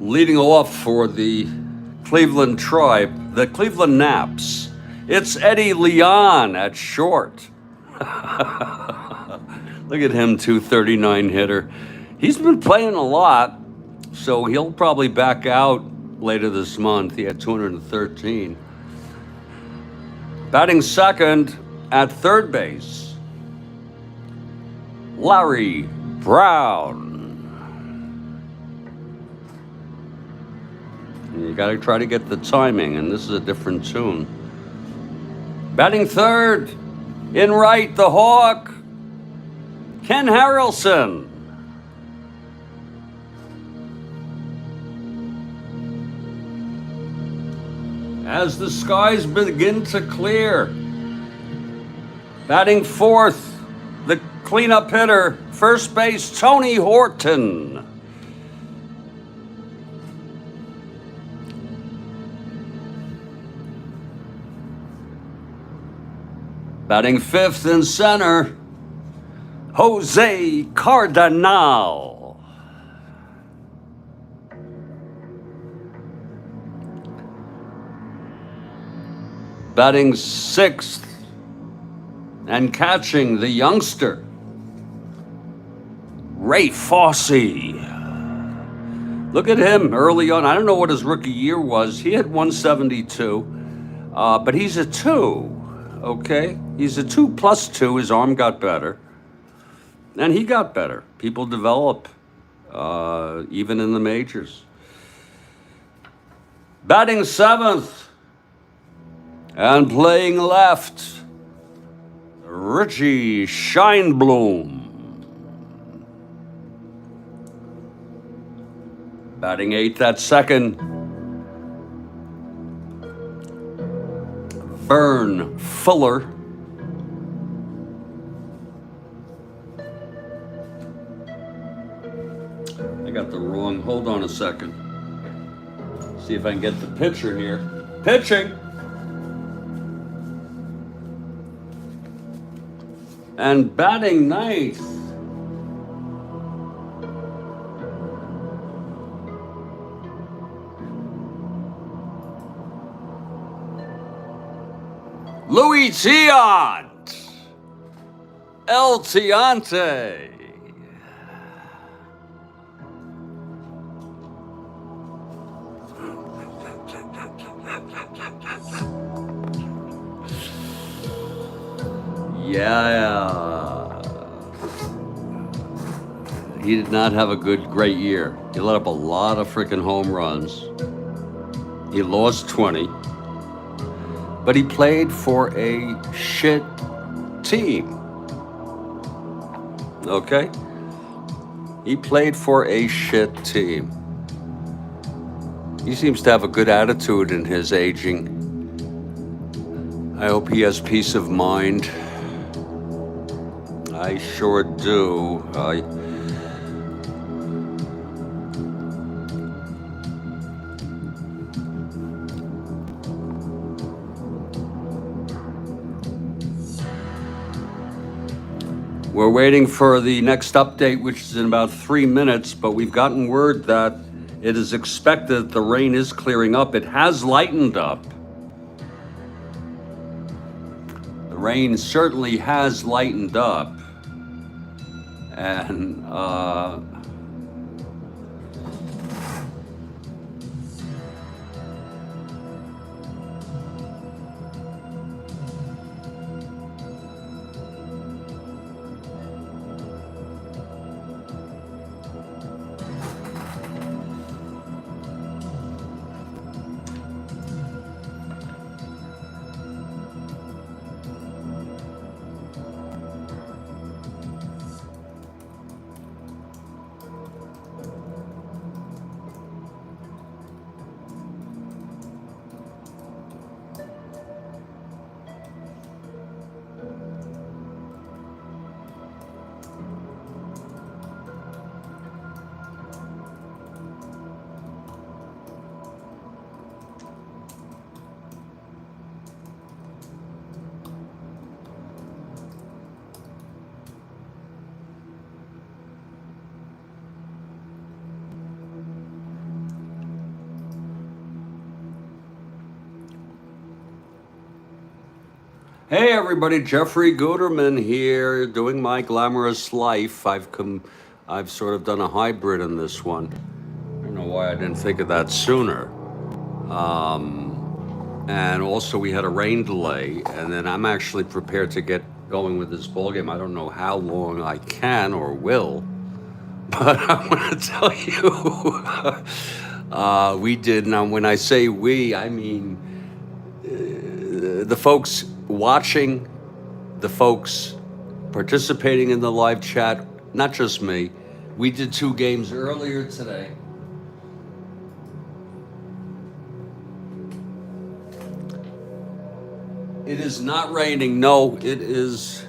Leading off for the Cleveland Tribe, the Cleveland Naps. It's Eddie Leon at short. Look at him, 239 hitter. He's been playing a lot, so he'll probably back out later this month. He had 213. Batting second at third base, Larry Brown. You got to try to get the timing, and this is a different tune. Batting third, in right, the Hawk, Ken Harrelson. As the skies begin to clear, batting fourth, the cleanup hitter, first base, Tony Horton. Batting fifth in center, Jose Cardenal. Batting sixth and catching, the youngster, Ray Fosse. Look at him early on. I don't know what his rookie year was. He had 172, but he's a 2. Okay, he's a 2 plus 2. His arm got better, and he got better. People develop, even in the majors. Batting seventh and playing left, Richie Scheinblum. Batting eighth at second, Vern Fuller. I got the wrong, hold on a second. See if I can get the pitcher here. Pitching. And batting ninth, Louis Tiant, El Tiante. Yeah. He did not have a great year. He let up a lot of freaking home runs. He lost 20. But he played for a shit team. Okay? He played for a shit team. He seems to have a good attitude in his aging. I hope he has peace of mind. I sure do. We're waiting for the next update, which is in about 3 minutes, but we've gotten word that it is expected that the rain is clearing up. It has lightened up. The rain certainly has lightened up. And hey everybody, Jeffrey Guterman here, doing my glamorous life. I've sort of done a hybrid in this one. I don't know why I didn't think of that sooner. And also we had a rain delay, and then I'm actually prepared to get going with this ball game. I don't know how long I can or will, but I want to tell you, we did. Now, when I say we, I mean the folks watching, the folks participating in the live chat, not just me. We did 2 games earlier today. It is not raining. No, it is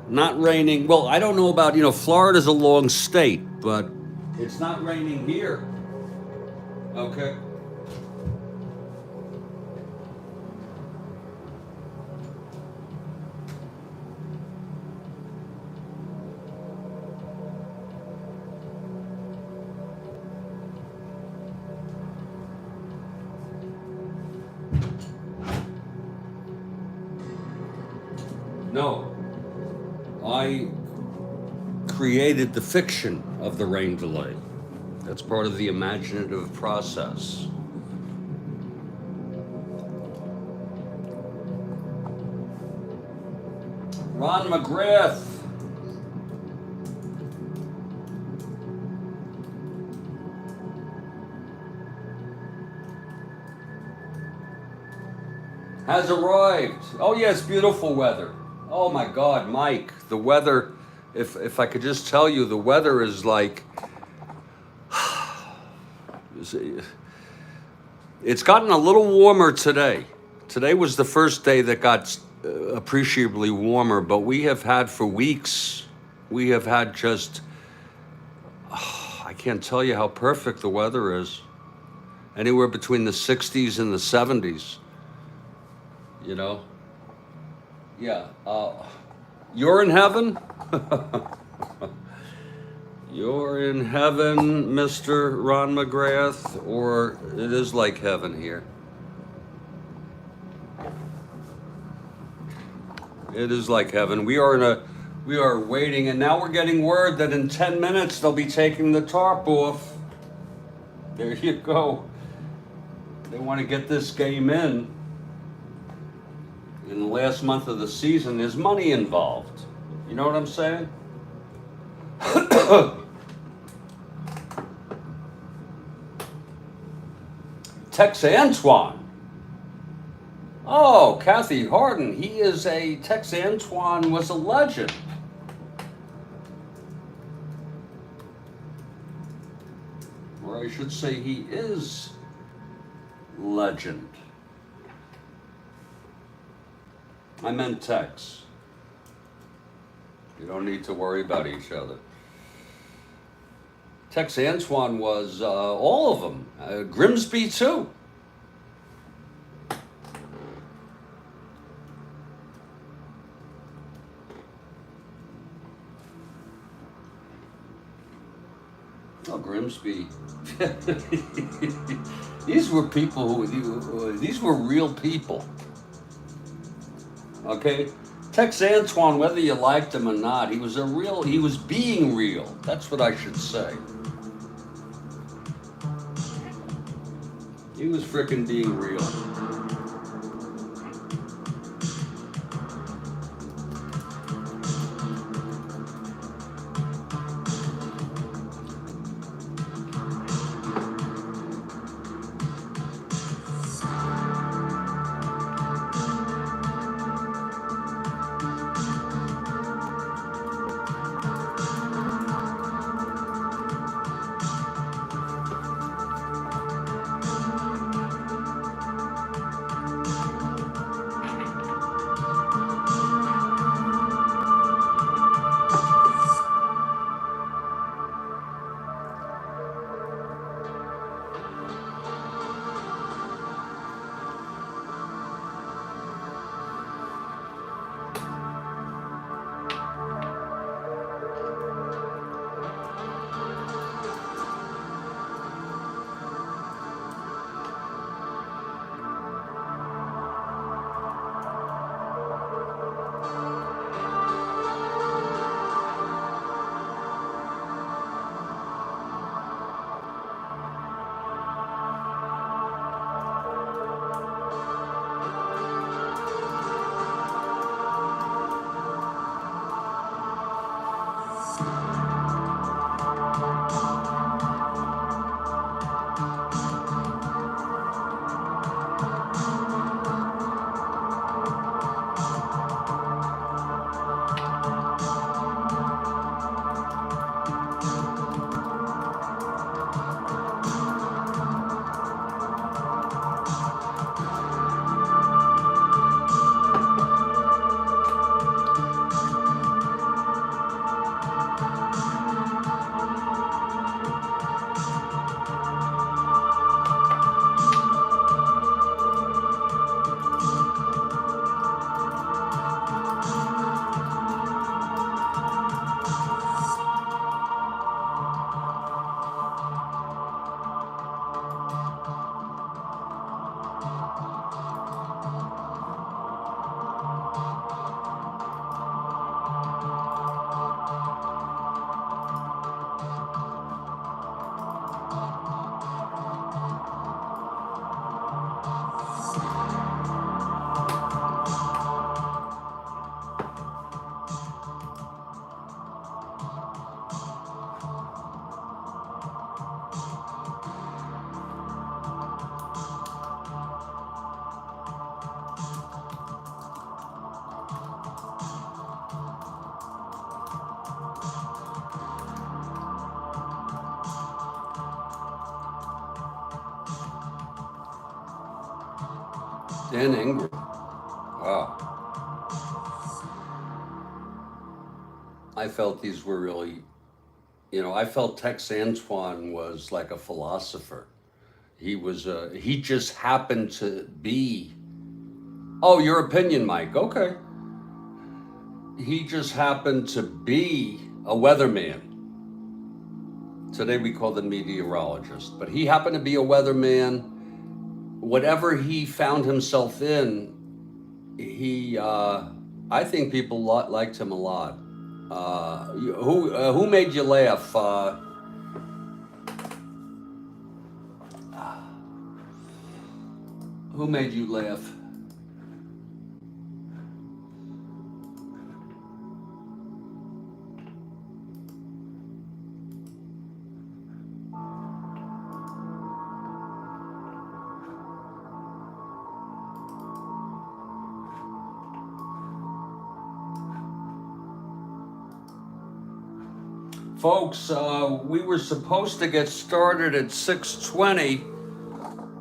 not raining. Well, I don't know about, Florida's a long state, but it's not raining here. Okay. No, I created the fiction of the rain delay. That's part of the imaginative process. Ron McGrath. Has arrived. Oh yes, beautiful weather. Oh my God, Mike, the weather, if I could just tell you, the weather is like, it's gotten a little warmer today. Today was the first day that got appreciably warmer, but we have had for weeks, we have had just, I can't tell you how perfect the weather is. Anywhere between the 60s and the 70s, Yeah, you're in heaven? You're in heaven, Mr. Ron McGrath, or it is like heaven here? It is like heaven. We are waiting, and now we're getting word that in 10 minutes they'll be taking the tarp off. There you go. They want to get this game in the last month of the season. There's money involved. You know what I'm saying? Tex Antoine. Oh, Kathy Harden. Tex Antoine was a legend. Or I should say he is legend. I meant Tex. You don't need to worry about each other. Tex Antoine was all of them. Grimsby too. Oh, Grimsby. These were people these were real people. Okay? Tex Antoine, whether you liked him or not, he was being real. That's what I should say. He was frickin' being real. And Ingram. Wow. I felt these were really, I felt Tex Antoine was like a philosopher. He just happened to be, oh, your opinion, Mike. Okay. He just happened to be a weatherman. Today we call them meteorologist, but he happened to be a weatherman. Whatever he found himself in, I think people liked him a lot. Who made you laugh? Who made you laugh? Folks, we were supposed to get started at 6:20,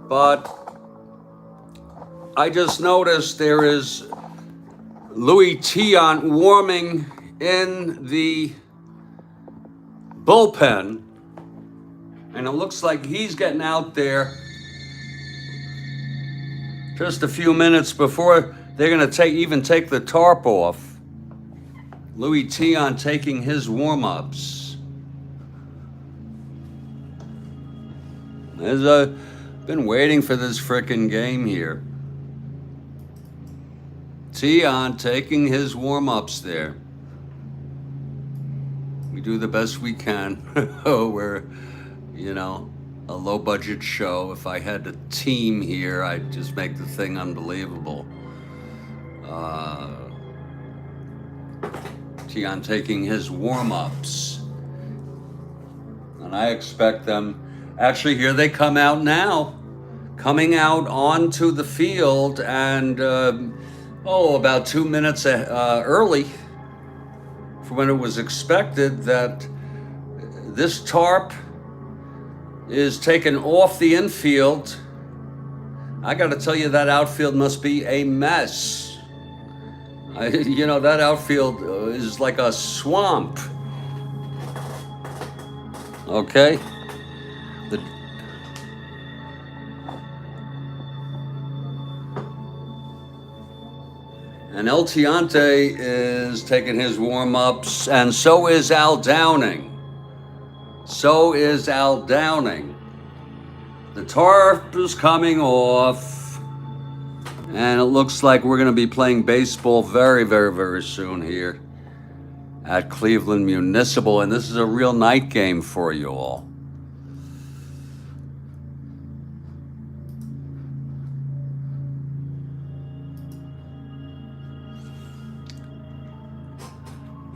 but I just noticed there is Louis Tiant warming in the bullpen, and it looks like he's getting out there just a few minutes before they're going to take the tarp off. Louis Tiant taking his warm-ups. I've been waiting for this frickin' game here. Tiant taking his warm-ups there. We do the best we can. We're, a low-budget show. If I had a team here, I'd just make the thing unbelievable. Tiant taking his warm-ups. And I expect them. Actually, here they come out now, coming out onto the field, and about 2 minutes early from when it was expected that this tarp is taken off the infield. I got to tell you, that outfield must be a mess. That outfield is like a swamp. Okay? And El Tiante is taking his warm-ups, and so is Al Downing. The tarp is coming off, and it looks like we're going to be playing baseball very, very, very soon here at Cleveland Municipal, and this is a real night game for you all.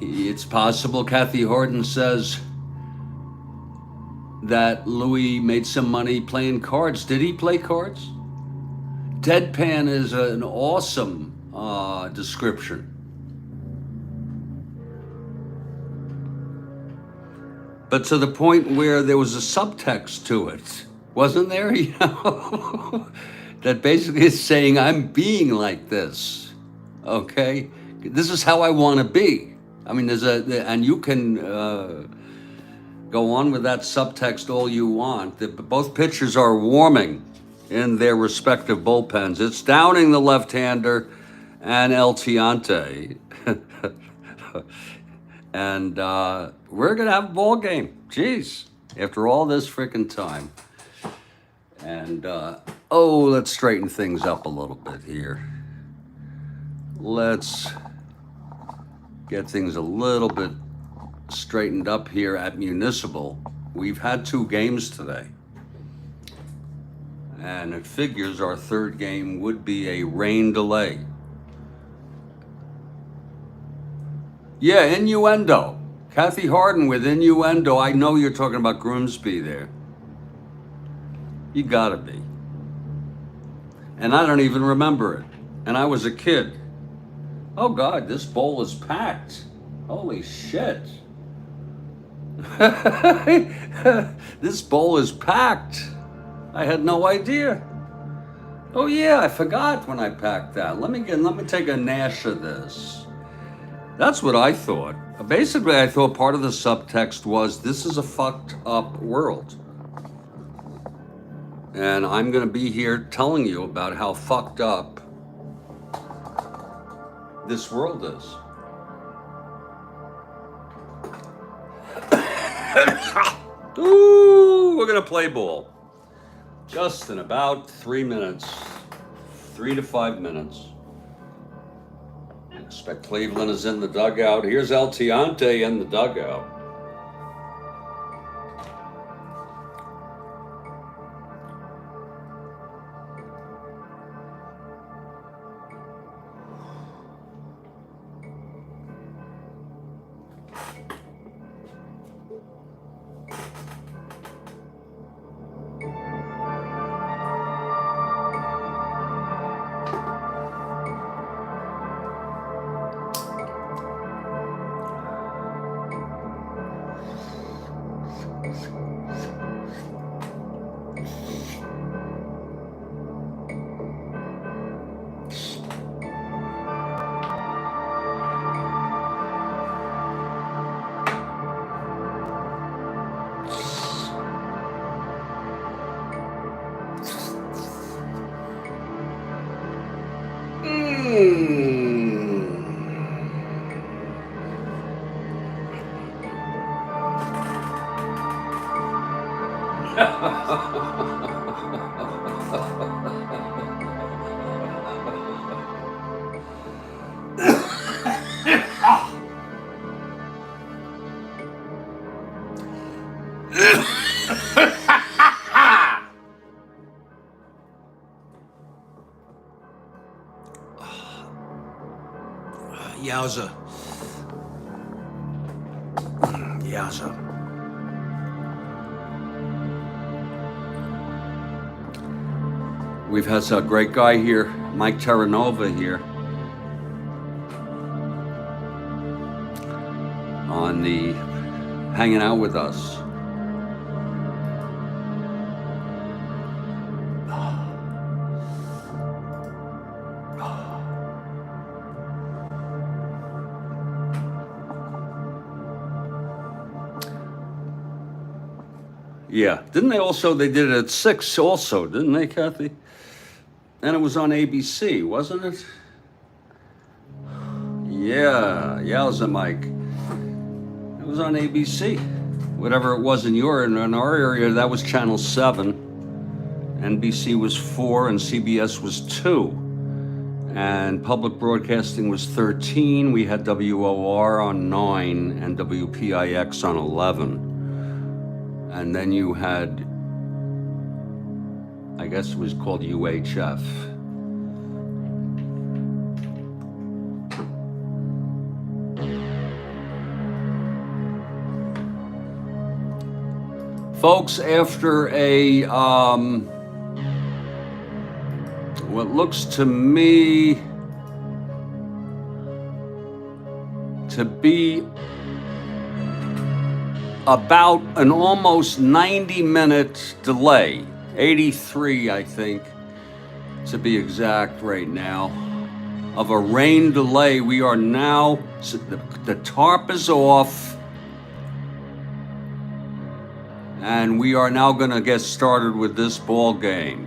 It's possible, Kathy Horton says, that Louis made some money playing cards. Did he play cards? Deadpan is an awesome description. But to the point where there was a subtext to it, wasn't there? That basically is saying, I'm being like this, okay? This is how I want to be. I mean, and you can go on with that subtext all you want. Both pitchers are warming in their respective bullpens. It's Downing, the left-hander, and El Tiante. And we're going to have a ball game. Jeez, after all this freaking time. And, let's straighten things up a little bit here. Let's get things a little bit straightened up here at Municipal. We've had 2 games today. And it figures our third game would be a rain delay. Yeah, innuendo. Kathy Harden with innuendo. I know you're talking about Grimsby there. You gotta be. And I don't even remember it. And I was a kid. Oh God, this bowl is packed. Holy shit. This bowl is packed. I had no idea. Oh yeah, I forgot when I packed that. Let me take a nash of this. That's what I thought. Basically, I thought part of the subtext was this is a fucked up world. And I'm going to be here telling you about how fucked up this world is. Ooh, we're going to play ball. Just in about 3 minutes. 3 to 5 minutes. I expect Cleveland is in the dugout. Here's El Tiante in the dugout. Yowza. Yowza. We've had a great guy here, Mike Terranova here, on the hanging out with us. Yeah, didn't they also, they did it at 6 also, didn't they, Kathy? And it was on ABC, wasn't it? Yeah, yowza, Mike. It was on ABC. Whatever it was in our area, that was Channel 7. NBC was 4 and CBS was 2. And public broadcasting was 13. We had WOR on 9 and WPIX on 11. And then you had, I guess it was called UHF. Folks, after a, what looks to me to be about an almost 90-minute delay, 83, I think, to be exact right now, of a rain delay. We are now, the tarp is off, and we are now going to get started with this ball game.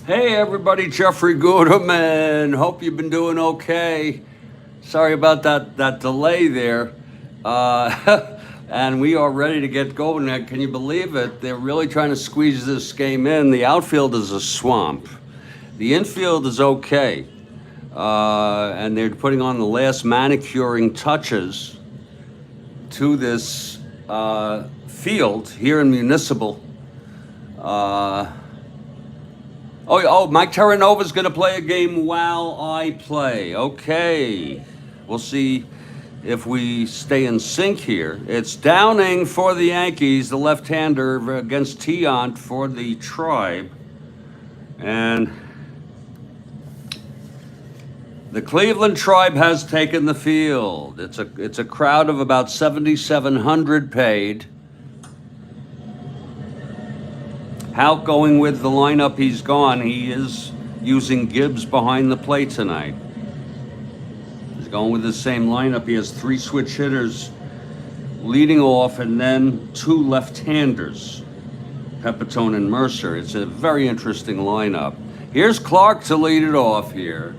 Hey everybody, Jeffrey Gooderman. Hope you've been doing okay. Sorry about that delay there. And we are ready to get going. Now, can you believe it? They're really trying to squeeze this game in. The outfield is a swamp. The infield is okay. And they're putting on the last manicuring touches to this field here in Municipal. Oh, Mike Terranova's going to play a game while I play. Okay. We'll see if we stay in sync here. It's Downing for the Yankees, the left-hander, against Tiant for the Tribe. And the Cleveland Tribe has taken the field. It's a crowd of about 7,700 paid. Hout going with the lineup he's gone. He is using Gibbs behind the plate tonight. He's going with the same lineup. He has 3 switch hitters leading off and then 2 left-handers, Pepitone and Mercer. It's a very interesting lineup. Here's Clark to lead it off here.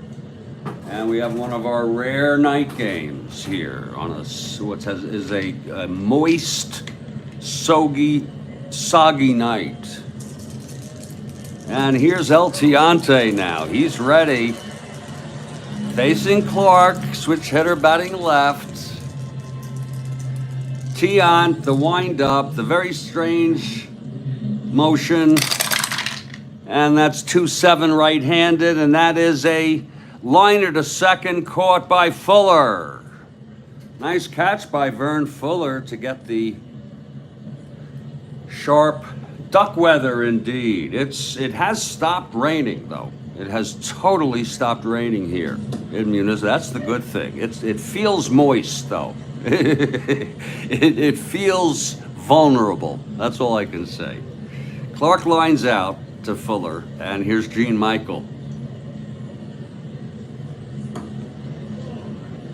And we have one of our rare night games here on a moist, soggy night. And here's El Tiante now. He's ready. Facing Clark, switch hitter batting left. Tiant, the wind-up, the very strange motion. And that's 2-7 right-handed, and that is a liner to second, caught by Fuller. Nice catch by Vern Fuller to get the sharp duck weather indeed. It has stopped raining though. It has totally stopped raining here in Munis. That's the good thing. It feels moist though. it feels vulnerable. That's all I can say. Clark lines out to Fuller, and here's Gene Michael.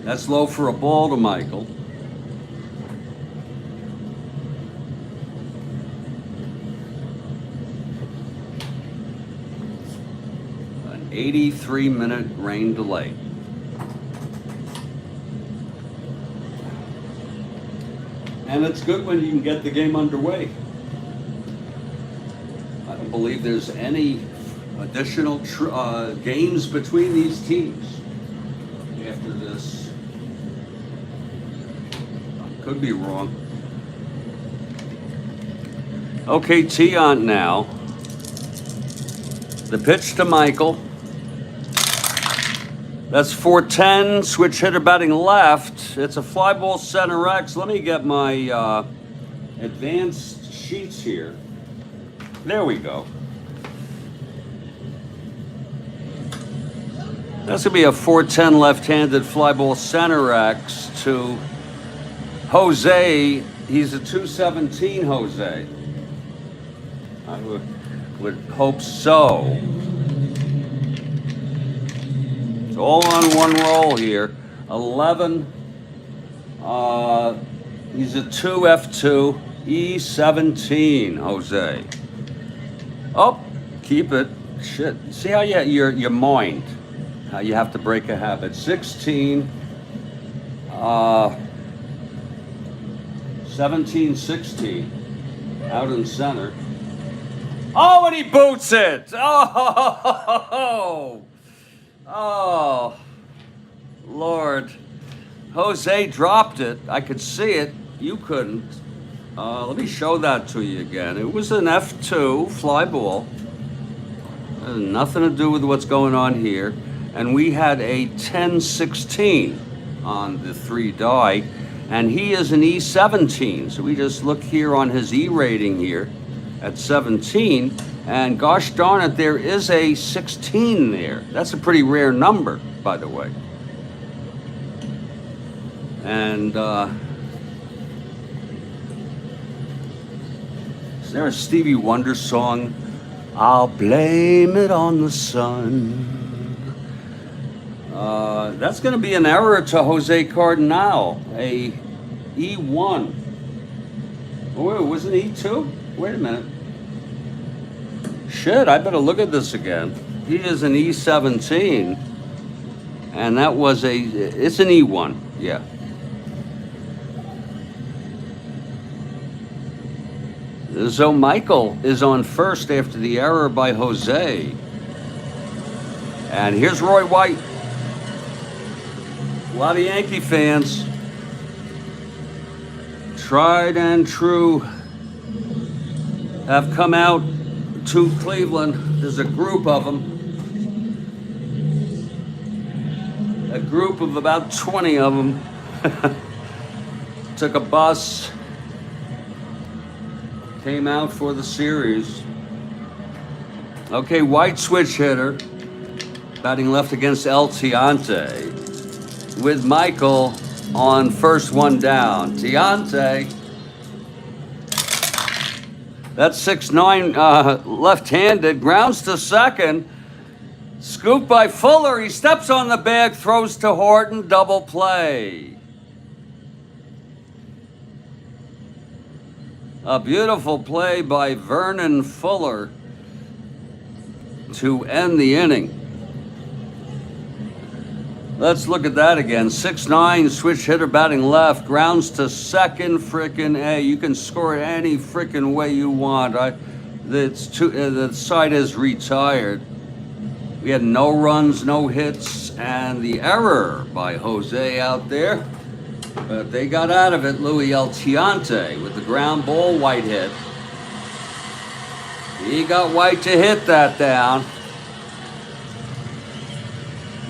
That's low for a ball to Michael. An 83-minute rain delay. And it's good when you can get the game underway. I don't believe there's any additional games between these teams after this. Could be wrong. Okay, Tiant now. The pitch to Michael. That's 4-10, switch hitter batting left. It's a fly ball center X. Let me get my advanced sheets here. There we go. That's going to be a 4-10 left-handed fly ball center X to Jose. He's a 217 Jose. I would hope so. It's all on one roll here. 11. He's a 2F2 E17 Jose. Oh, keep it. Shit. See how your mind, how you have to break a habit. 16. 17-16 out in center. Oh, and he boots it. Oh, Lord. Jose dropped it. I could see it. You couldn't. Let me show that to you again. It was an F2 fly ball. It had nothing to do with what's going on here. And we had a 10-16 on the 3 die. And he is an E17, so we just look here on his E rating here at 17, and gosh darn it, there is a 16 there. That's a pretty rare number, by the way. And is there a Stevie Wonder song? I'll blame it on the sun. That's going to be an error to Jose Cardinal, a E1. Oh, wait, was it E2? Wait a minute. Shit, I better look at this again. He is an E17, and that was it's an E1, yeah. So Michael is on first after the error by Jose. And here's Roy White. A lot of Yankee fans, tried and true, have come out to Cleveland There's a group of them. A group of about 20 of them. Took a bus. Came out for the series. Okay, white switch hitter. Batting left against El Tiante. With Michael on first one down. Tiante. That's 6'9", left-handed. Grounds to second. Scoop by Fuller. He steps on the bag, throws to Horton. Double play. A beautiful play by Vernon Fuller to end the inning. Let's look at that again. 6'9", switch hitter batting left, grounds to second. Frickin' A. You can score it any frickin' way you want. The side is retired. We had no runs, no hits, and the error by Jose out there. But they got out of it. Luis El Tiante with the ground ball. White hit. He got White to hit that down.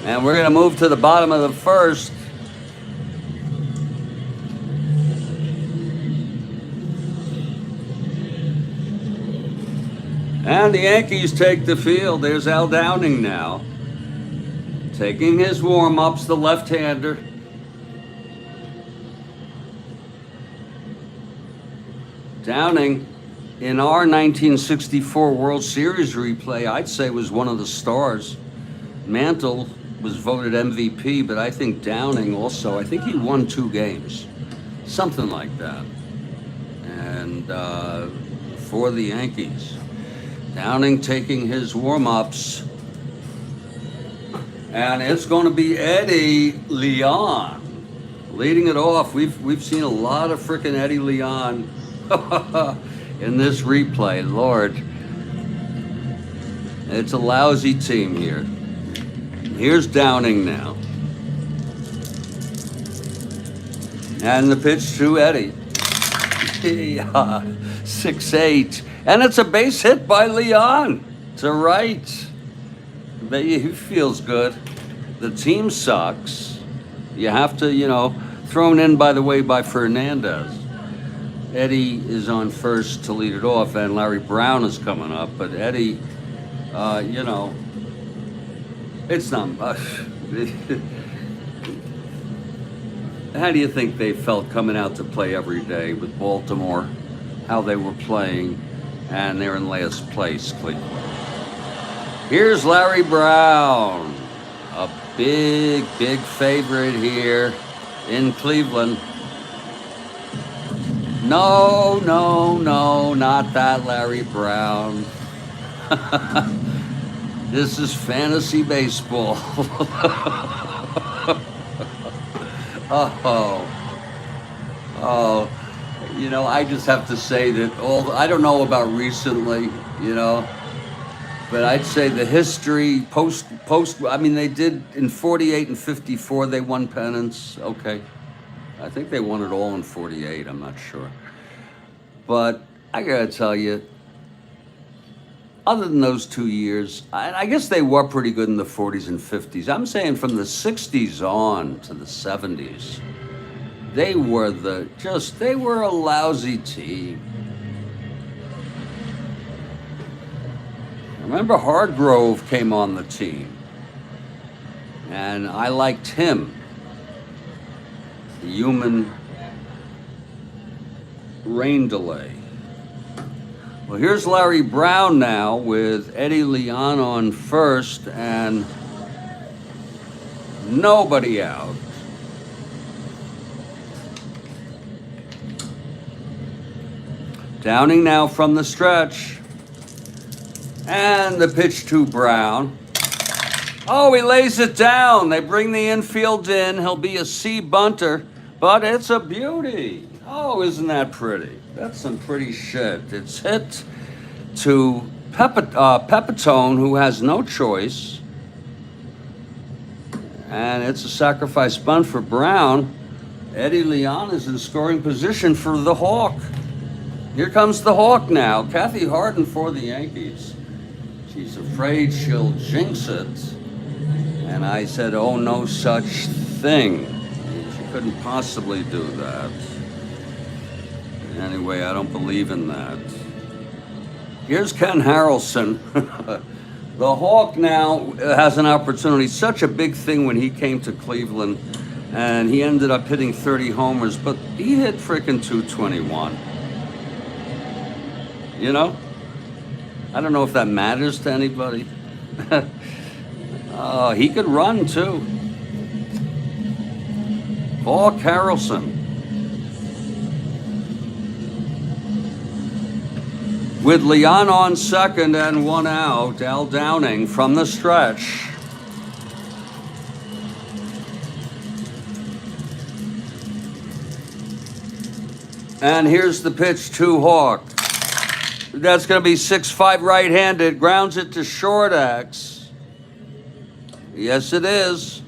And we're going to move to the bottom of the first. And the Yankees take the field. There's Al Downing now. Taking his warm-ups, the left-hander. Downing, in our 1964 World Series replay, I'd say was one of the stars. Mantle was voted MVP, but I think Downing also, I think he won 2 games. Something like that. And for the Yankees. Downing taking his warm-ups. And it's going to be Eddie Leon leading it off. We've seen a lot of frickin' Eddie Leon in this replay. Lord, it's a lousy team here. Here's Downing now. And the pitch to Eddie. 6-8. And it's a base hit by Leon to right. But he feels good. The team sucks. You have to, thrown in, by the way, by Fernandez. Eddie is on first to lead it off, and Larry Brown is coming up. But Eddie, it's not much. How do you think they felt coming out to play every day with Baltimore? How they were playing, and they're in last place, Cleveland. Here's Larry Brown, a big favorite here in Cleveland. No, not that Larry Brown. This is fantasy baseball. I just have to say that I don't know about recently, but I'd say the history post, they did in 48 and 54, they won pennants. Okay. I think they won it all in 48, I'm not sure. But I gotta tell you, other than those 2 years, I guess they were pretty good in the 40s and 50s. I'm saying from the 60s on to the 70s, they were a lousy team. Remember Hargrove came on the team, and I liked him. The human rain delay. Well, here's Larry Brown now with Eddie Leon on first and nobody out. Downing now from the stretch. And the pitch to Brown. Oh, he lays it down. They bring the infield in. He'll be a C bunter, but it's a beauty. Oh, isn't that pretty? That's some pretty shit. It's hit to Pepitone, who has no choice. And it's a sacrifice bunt for Brown. Eddie Leon is in scoring position for the Hawk. Here comes the Hawk now. Kathy Harden for the Yankees. She's afraid she'll jinx it. And I said, oh, no such thing. She couldn't possibly do that. Anyway, I don't believe in that. Here's Ken Harrelson. The Hawk now has an opportunity. Such a big thing when he came to Cleveland, and he ended up hitting 30 homers, but he hit frickin' 221. You know? I don't know if that matters to anybody. He could run too. Hawk Harrelson. With Leon on second and one out, Al Downing from the stretch. And here's the pitch to Hawk. That's going to be 6-5 right-handed. Grounds it to short X. Yes, it is.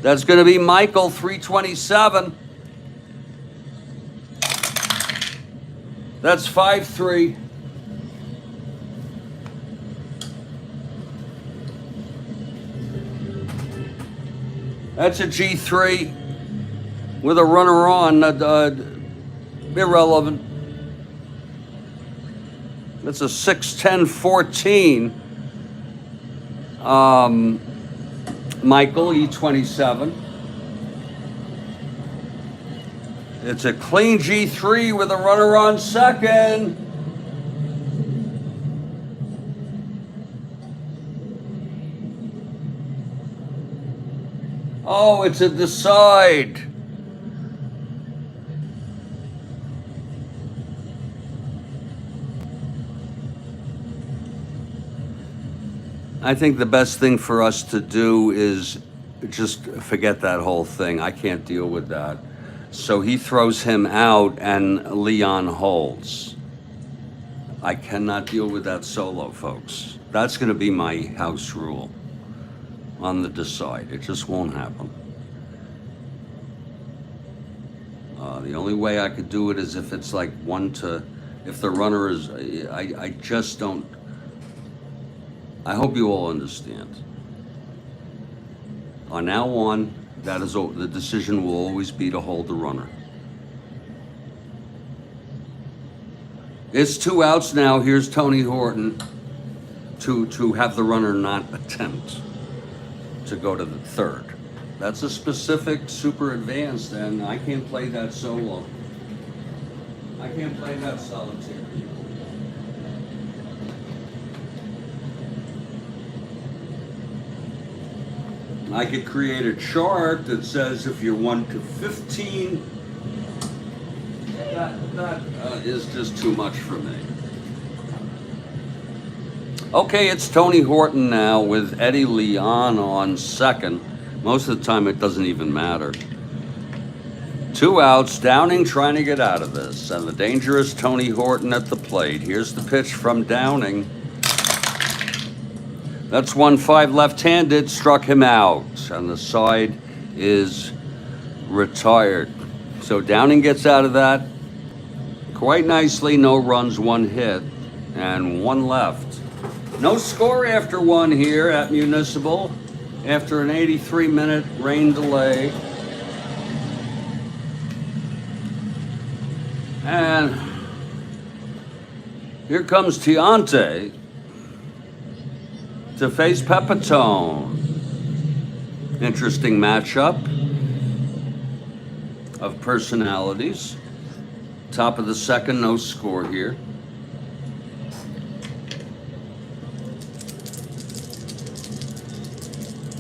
That's going to be Michael, 327. That's 5-3. That's a G3 with a runner on. Irrelevant. That's a 6-10-14. Michael, E27. It's a clean G3 with a runner on second. Oh, it's a decide. I think the best thing for us to do is just forget that whole thing. I can't deal with that. So he throws him out and Leon holds. I cannot deal with that solo, folks. That's going to be my house rule on the decide. It just won't happen. The only way I could do it is if it's like if the runner is, I just don't. I hope you all understand. On now on, that is the decision will always be to hold the runner. It's 2 outs now. Here's Tony Horton to have the runner not attempt to go to the third. That's a specific super advanced, and I can't play that solo. I can't play that solitaire. I could create a chart that says if you're 1 to 15, that is just too much for me. Okay, it's Tony Horton now with Eddie Leon on second. Most of the time it doesn't even matter. 2 outs, Downing trying to get out of this, and the dangerous Tony Horton at the plate. Here's the pitch from Downing. That's 1-5 left-handed, struck him out, and the side is retired. So Downing gets out of that quite nicely. No runs, 1 hit, and 1 left. No score after 1 here at Municipal after an 83-minute rain delay. And here comes Tiante to face Pepitone. Interesting matchup of personalities. Top of the second, no score here.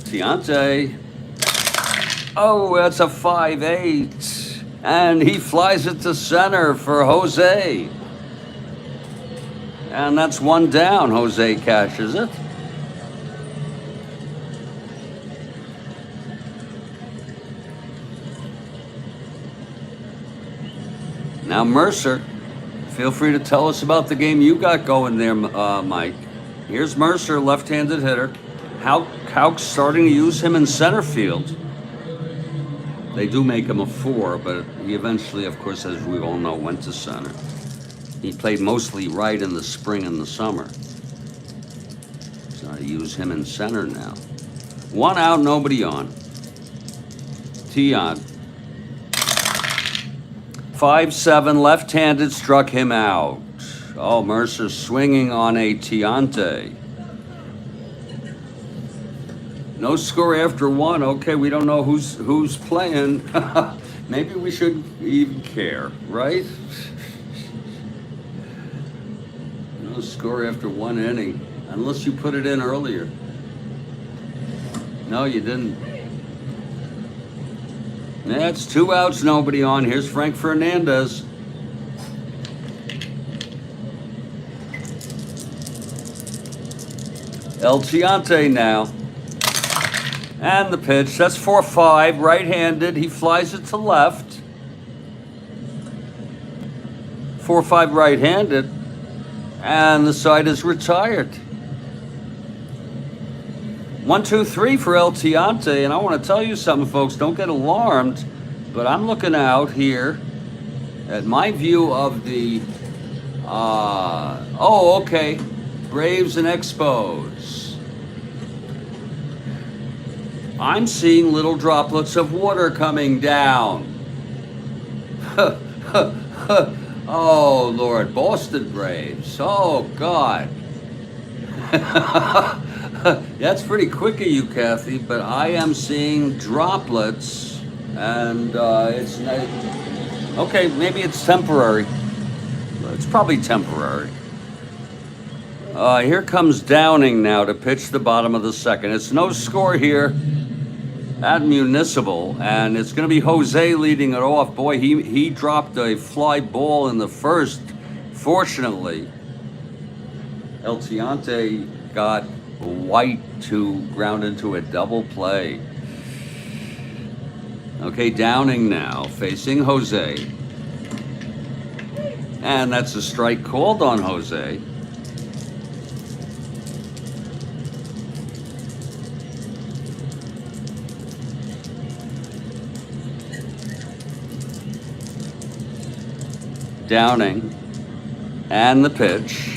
Tiante. Oh, that's a 5-8. And he flies it to center for Jose. And that's 1 down. Jose cashes it. Now Mercer, feel free to tell us about the game you got going there, Mike. Here's Mercer, left-handed hitter. Houck's starting to use him in center field. They do make him a 4, but he eventually, of course, as we all know, went to center. He played mostly right in the spring and the summer. Use him in center now. 1 out, nobody on. Tiant. 5-7, left-handed, struck him out. Oh, Mercer swinging on a Tiante. No score after 1. Okay, we don't know who's playing. Maybe we shouldn't even care, right? No score after 1 inning, unless you put it in earlier. No, you didn't. That's 2 outs, nobody on. Here's Frank Fernandez. El Tiante now. And the pitch, that's 4-5, right-handed. He flies it to left. 4-5 right-handed. And the side is retired. 1-2-3 for El Tiante. And I want to tell you something, folks. Don't get alarmed. But I'm looking out here at my view of the... okay. Braves and Expos. I'm seeing little droplets of water coming down. Oh, Lord. Boston Braves. Oh, God. That's pretty quick of you, Kathy, but I am seeing droplets, and it's not... Okay, maybe it's temporary. It's probably temporary. Here comes Downing now to pitch the bottom of the second. It's no score here at Municipal, and it's going to be Jose leading it off. Boy, he dropped a fly ball in the first. Fortunately, El Tiante got White to ground into a double play. Okay, Downing now facing Jose. And that's a strike called on Jose. Downing, and the pitch.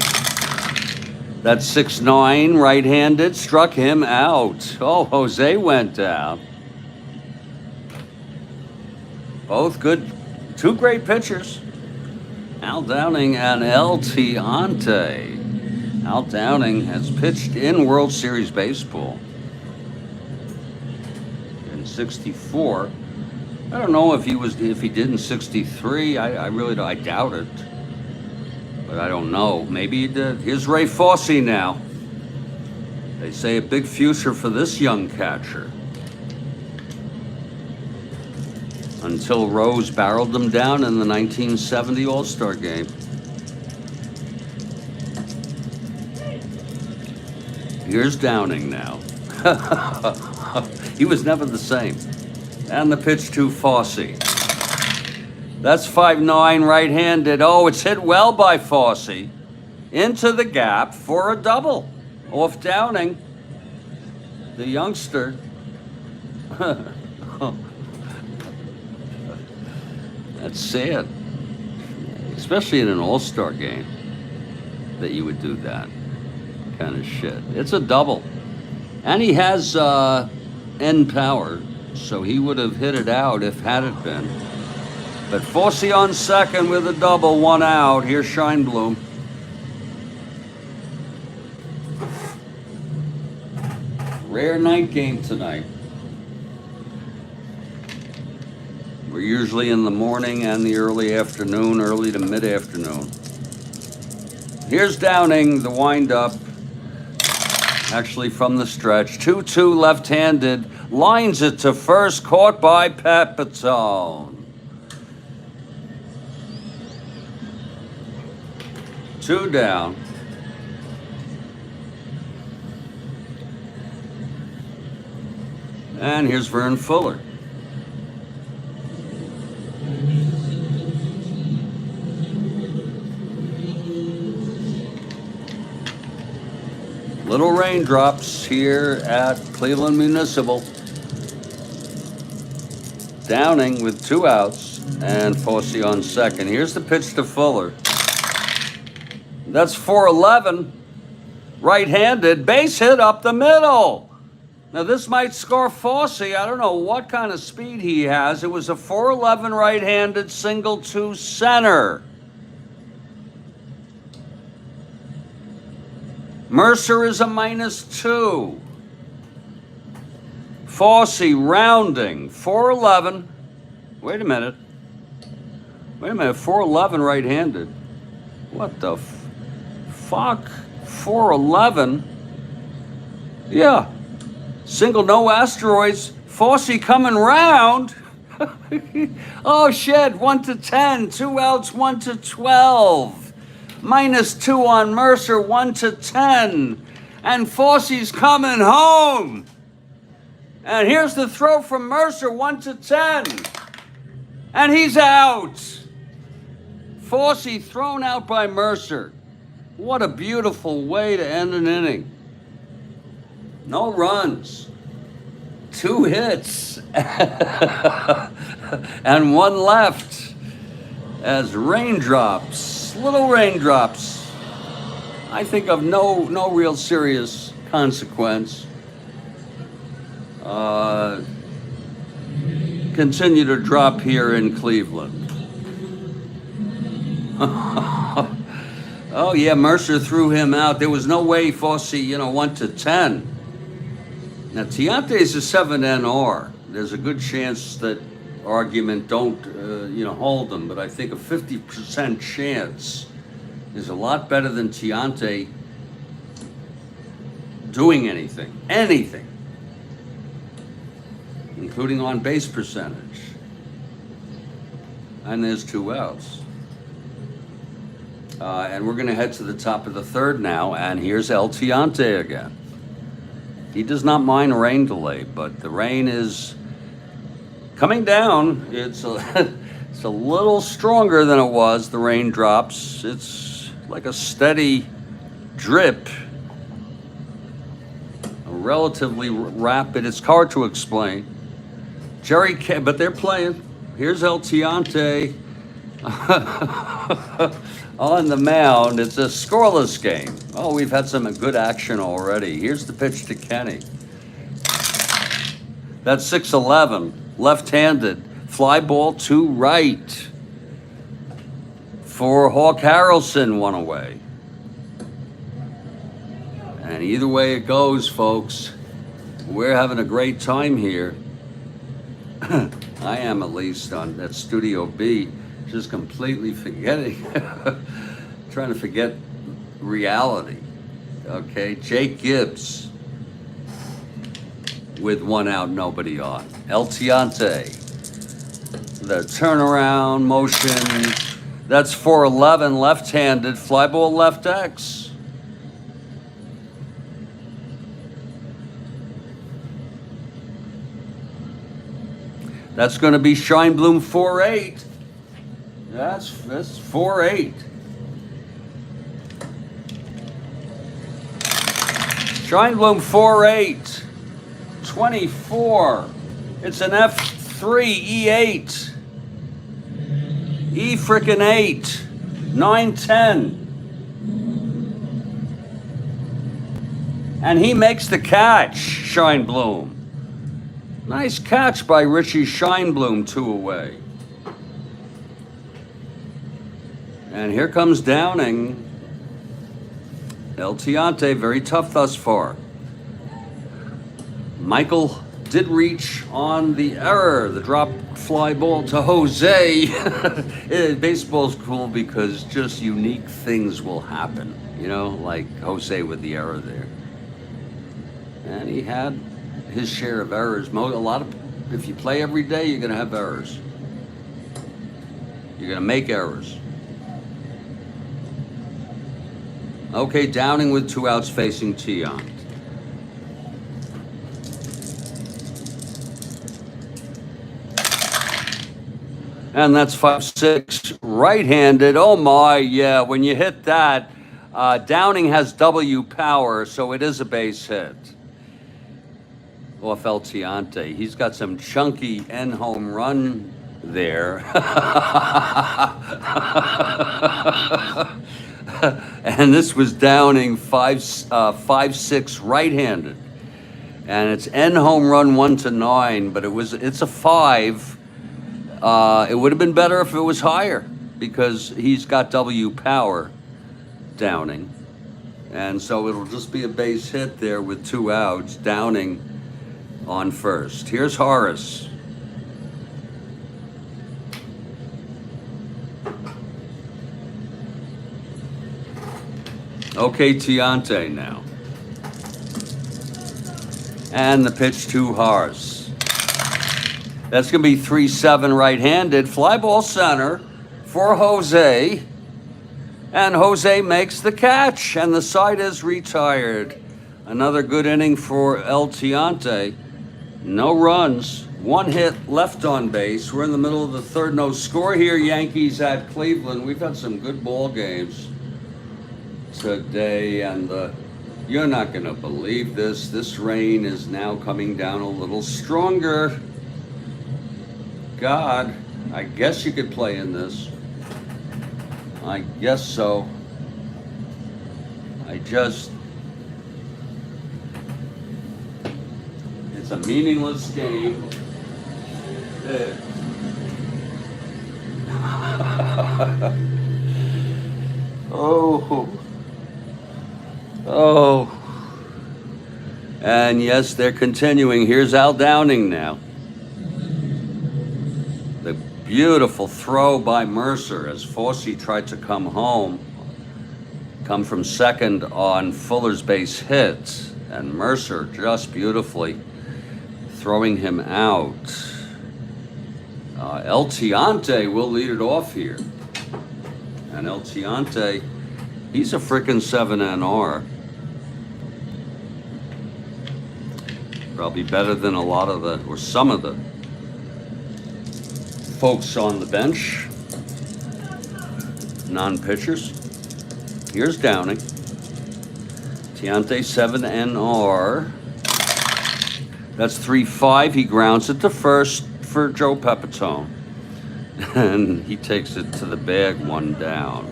That's 6-9, right-handed, struck him out. Oh, Jose went down. Both good, 2 great pitchers. Al Downing and El Tiante. Al Downing has pitched in World Series baseball in '64. I don't know if he did in '63. I really don't. I doubt it, but I don't know. Maybe he did. Here's Ray Fosse now. They say a big future for this young catcher. Until Rose barreled them down in the 1970 All-Star game. Here's Downing now. He was never the same. And the pitch to Fosse. That's 5-9 right-handed. Oh, it's hit well by Fosse. Into the gap for a double. Off Downing. The youngster. That's sad. Especially in an all-star game that you would do that kind of shit. It's a double. And he has end power. So he would have hit it out if had it been. But Fosse on second with a double, 1 out. Here's Scheinblum. Rare night game tonight. We're usually in the morning and the early afternoon, early to mid-afternoon. Here's Downing, the wind-up. Actually from the stretch. 2-2 left-handed. Lines it to first, caught by Pepitone. 2 down. And here's Vern Fuller. Little raindrops here at Cleveland Municipal. Downing with 2 outs and Fosse on second. Here's the pitch to Fuller. That's 4-11. right-handed, base hit up the middle. Now this might score Fossey. I don't know what kind of speed he has. It was a 411 right-handed single to center. Mercer is a -2. Fossey rounding, 411. Wait a minute. 411 right-handed. What the fuck? 411? Yeah. Single, no asteroids. Fossey coming round. Oh shit, 1 to 10. 2 outs, 1 to 12. -2 on Mercer, 1 to 10. And Fossey's coming home. And here's the throw from Mercer, 1 to 10. And he's out. Fossey thrown out by Mercer. What a beautiful way to end an inning. No runs, 2 hits, and 1 left as raindrops, little raindrops, I think of no real serious consequence, continue to drop here in Cleveland. Oh yeah, Mercer threw him out. There was no way Fossey, 1 to 10. Now Tiante is a 7 NR. There's a good chance that argument don't, hold him, but I think a 50% chance is a lot better than Tiante doing anything, including on base percentage. And there's 2 outs. And we're going to head to the top of the 3rd now, and here's El Tiante again. He does not mind a rain delay, but the rain is coming down. It's a little stronger than it was, the raindrops. It's like a steady drip, a relatively rapid. It's hard to explain. But they're playing. Here's El Tiante. On the mound. It's a scoreless game. Oh, we've had some good action already. Here's the pitch to Kenny. That's 6-11, left-handed, fly ball to right. For Hawk Harrelson, 1 away. And either way it goes, folks, we're having a great time here. I am, at least, on that Studio B. Just completely forgetting, trying to forget reality. Okay, Jake Gibbs with 1 out, nobody on. El Tiante, the turnaround motion. That's 411, left-handed, fly ball left X. That's going to be Scheinblum 4-8. That's 4-8. Scheinblum 4-8. 24. It's an F3 E8. E frickin' 8. 9-10. And he makes the catch, Scheinblum. Nice catch by Richie Scheinblum, 2 away. And here comes Downing. El Tiante, very tough thus far. Michael did reach on the error, the drop fly ball to Jose. Baseball's cool because just unique things will happen, like Jose with the error there. And he had his share of errors. If you play every day, you're going to have errors. You're going to make errors. Okay, Downing with 2 outs facing Tiant. And that's 5-6, right-handed. Oh my, yeah, when you hit that, Downing has W power, so it is a base hit. Off El Tiante. He's got some chunky end home run there. And this was Downing 5-6 right-handed. And it's N home run 1-9, but it's a 5. It would have been better if it was higher because he's got W power, Downing. And so it'll just be a base hit there with 2 outs, Downing on first. Here's Horace. Okay, Tiante now. And the pitch to Horace. That's going to be 3-7 right-handed. Fly ball center for Jose. And Jose makes the catch. And the side is retired. Another good inning for El Tiante. No runs. 1 hit left on base. We're in the middle of the third. No score here, Yankees at Cleveland. We've had some good ball games today, and you're not going to believe this. This rain is now coming down a little stronger. God, I guess you could play in this. I guess so. It's a meaningless game. Oh. And yes, they're continuing. Here's Al Downing now. The beautiful throw by Mercer as Fossey tried to come from second on Fuller's base hit. And Mercer just beautifully throwing him out. El Tiante will lead it off here. And El Tiante, he's a frickin' 7 NR. Probably better than some of the folks on the bench. Non-pitchers. Here's Downing. Tiante 7 NR. That's 3-5. He grounds it to first for Joe Pepitone. And he takes it to the bag, 1 down.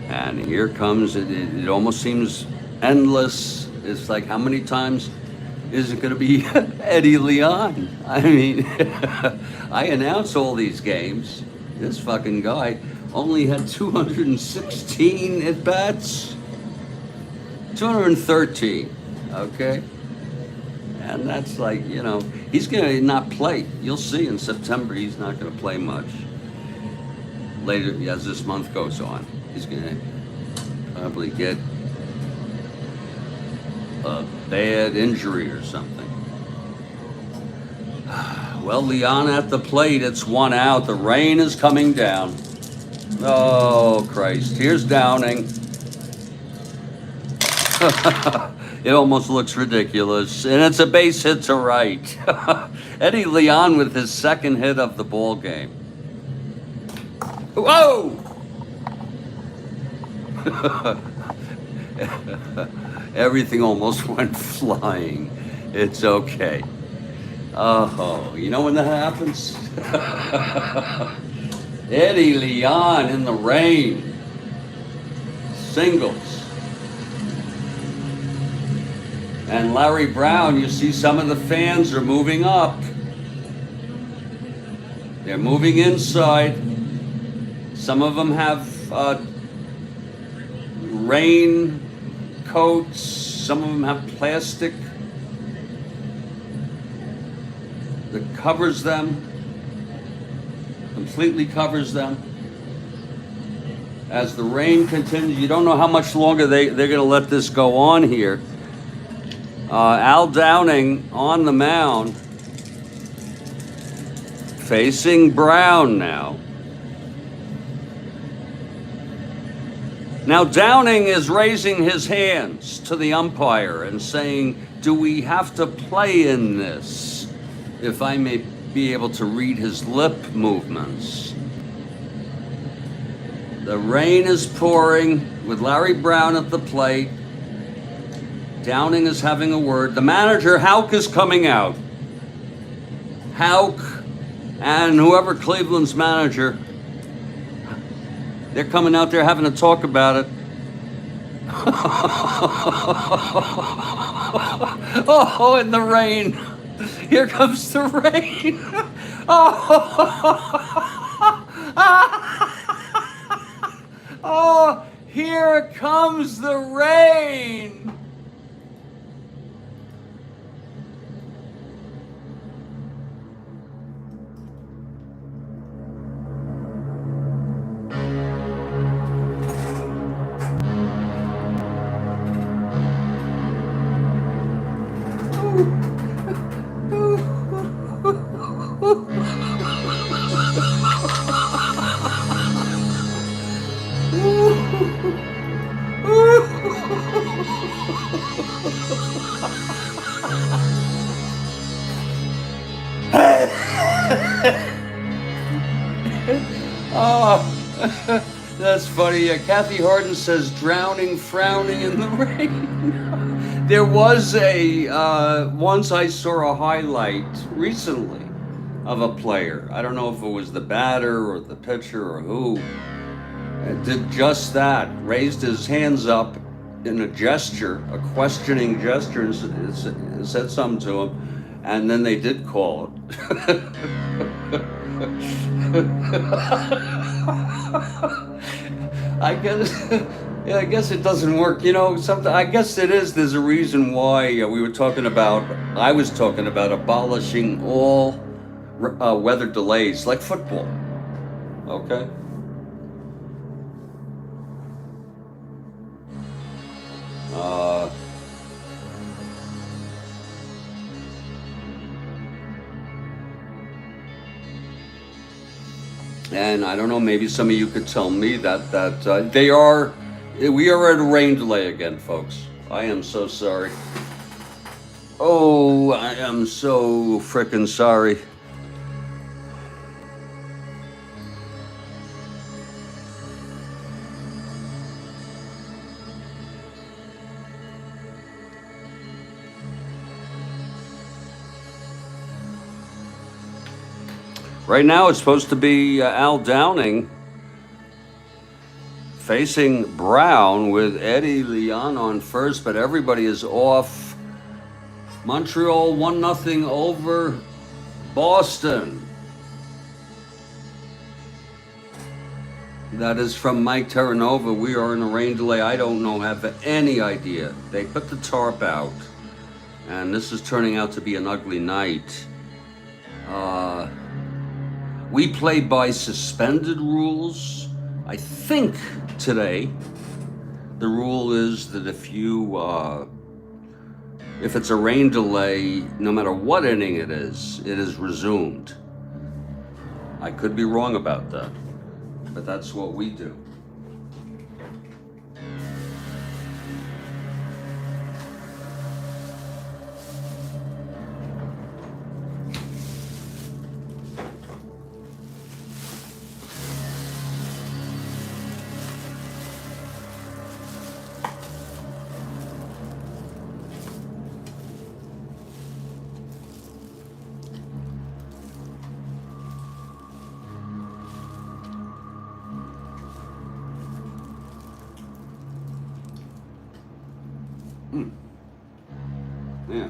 And here comes, it almost seems endless. It's like, how many times is it going to be Eddie Leon? I mean, I announce all these games. This fucking guy only had 216 at-bats. 213, okay? And that's like, he's going to not play. You'll see in September he's not going to play much. Later, as this month goes on, he's going to probably get a bad injury or something. Well, Leon at the plate. It's 1 out. The rain is coming down. Oh, Christ. Here's Downing. It almost looks ridiculous. And it's a base hit to right. Eddie Leon with his 2nd hit of the ball game. Whoa! Everything almost went flying. It's okay. Oh, you know when that happens? Eddie Leon in the rain. Singles. And Larry Brown, you see some of the fans are moving up. They're moving inside. Some of them have rain coats. Some of them have plastic that covers them, completely covers them. As the rain continues, you don't know how much longer they're going to let this go on here. Al Downing on the mound, facing Brown now. Now Downing is raising his hands to the umpire and saying, do we have to play in this? If I may be able to read his lip movements. The rain is pouring with Larry Brown at the plate. Downing is having a word. The manager, Houck, is coming out. Houck and whoever Cleveland's manager, They're coming out there having to talk about it. Oh, and the rain. Here comes the rain. Oh, here comes the rain. Oh, that's funny. Kathy Harden says, drowning, frowning in the rain. There was once I saw a highlight recently of a player. I don't know if it was the batter or the pitcher or who. Did just that, raised his hands up in a gesture, a questioning gesture, and said something to him, and then they did call it. I guess, yeah, I guess it doesn't work. You know, I guess it is. There's a reason why I was talking about abolishing all weather delays, like football. Okay. And I don't know, maybe some of you could tell me that we are at a rain delay again, folks. I am so sorry. Oh, I am so frickin' sorry. Right now, it's supposed to be Al Downing facing Brown with Eddie Leon on first, but everybody is off. Montreal 1-0 over Boston. That is from Mike Terranova. We are in a rain delay. I don't know, have any idea. They put the tarp out, and this is turning out to be an ugly night. We play by suspended rules. I think today the rule is that if it's a rain delay, no matter what inning it is resumed. I could be wrong about that, but that's what we do. Yeah.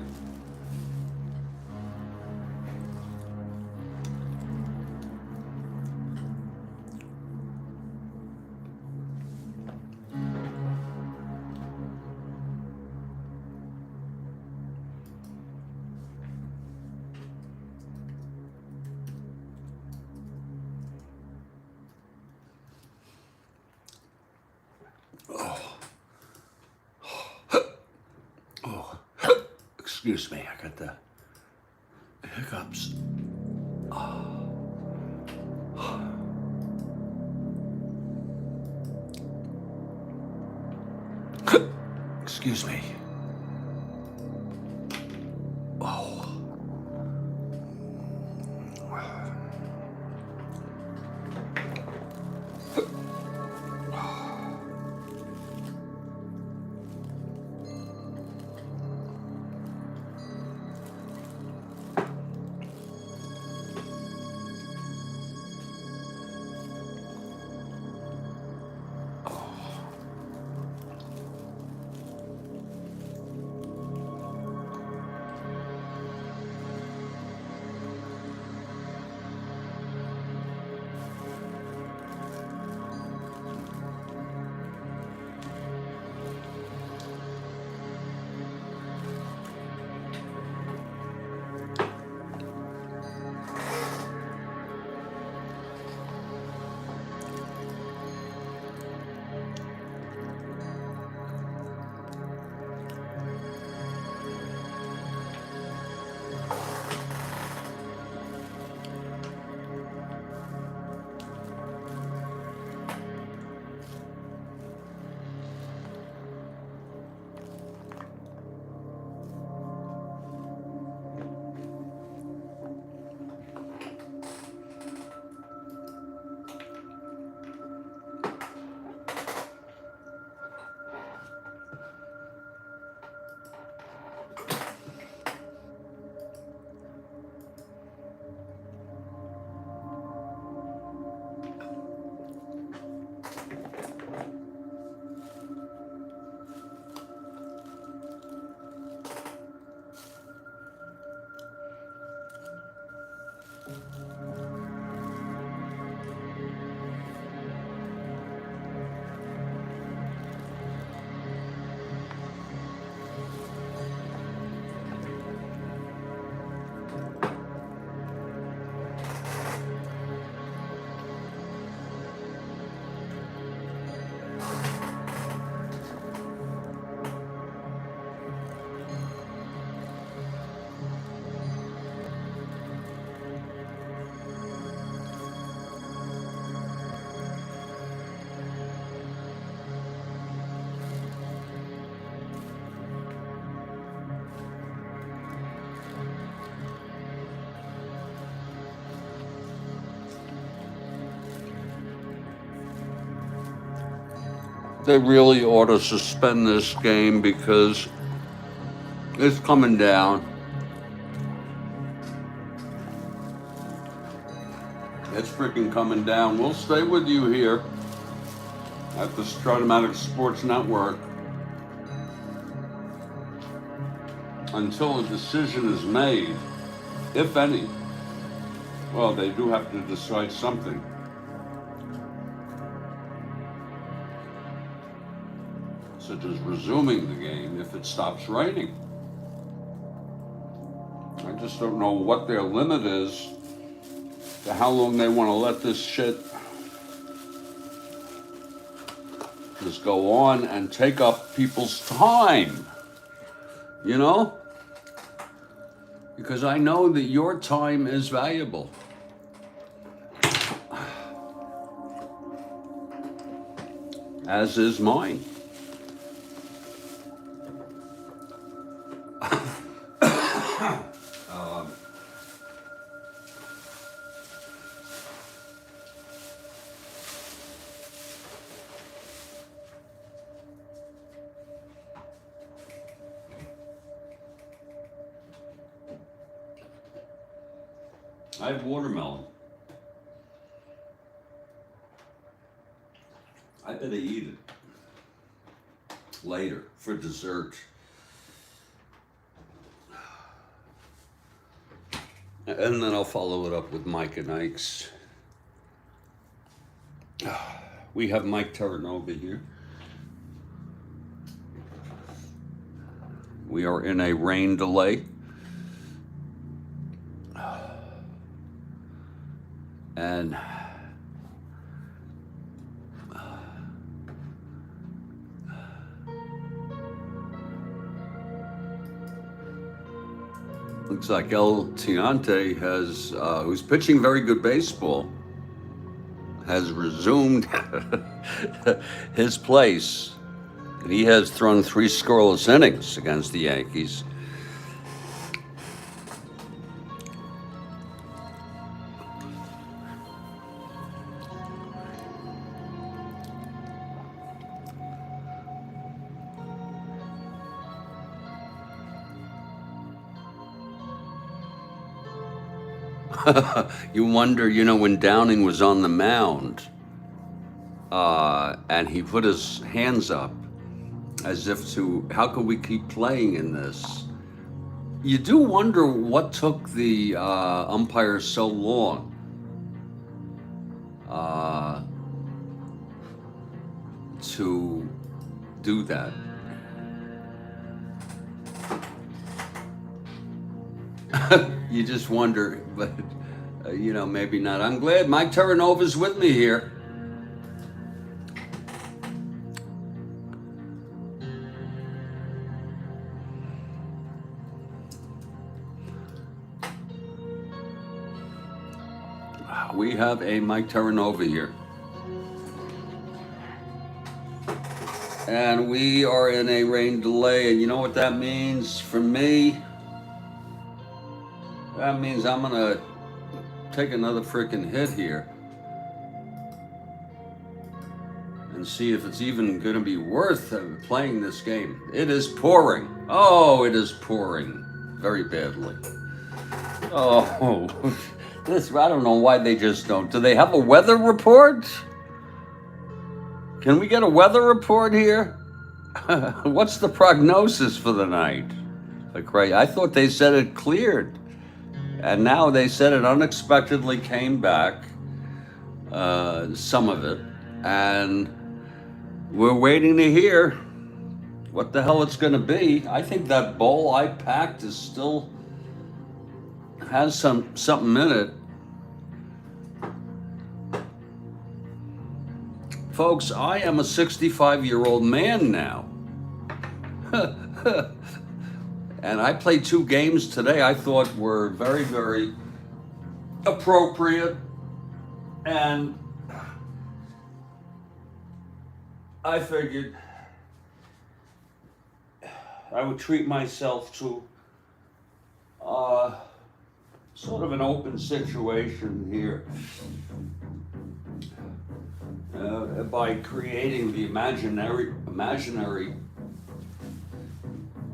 Excuse me, I got the hiccups. Excuse me. They really ought to suspend this game because it's coming down. It's freaking coming down. We'll stay with you here at the Strat-O-Matic Sports Network until a decision is made, if any. Well, they do have to decide something. Such as resuming the game if it stops raining. I just don't know what their limit is to how long they want to let this shit just go on and take up people's time, you know? Because I know that your time is valuable. As is mine. I have watermelon. I better eat it later for dessert. And then I'll follow it up with Mike and Ike's. We have Mike Terranova here. We are in a rain delay. And looks like El Tiante has, who's pitching very good baseball, has resumed his place. He has thrown 3 scoreless innings against the Yankees. You wonder, you know, when Downing was on the mound, and he put his hands up as if to, how could we keep playing in this? You do wonder what took the umpires so long to do that. You just wonder, but you know, maybe not. I'm glad Mike Terranova's with me here. We have a Mike Terranova here. And we are in a rain delay, and you know what that means for me? That means I'm gonna take another freaking hit here and see if it's even gonna be worth playing this game. It is pouring. Oh, it is pouring very badly. Oh, this, I don't know why they just don't. Do they have a weather report? Can we get a weather report here? What's the prognosis for the night? Like, right, I thought they said it cleared. And now they said it unexpectedly came back, some of it, and we're waiting to hear what the hell it's going to be. I think that bowl I packed is still has something in it. Folks, I am a 65-year-old man now. And I played 2 games today I thought were very, very appropriate. And I figured I would treat myself to sort of an open situation here by creating the imaginary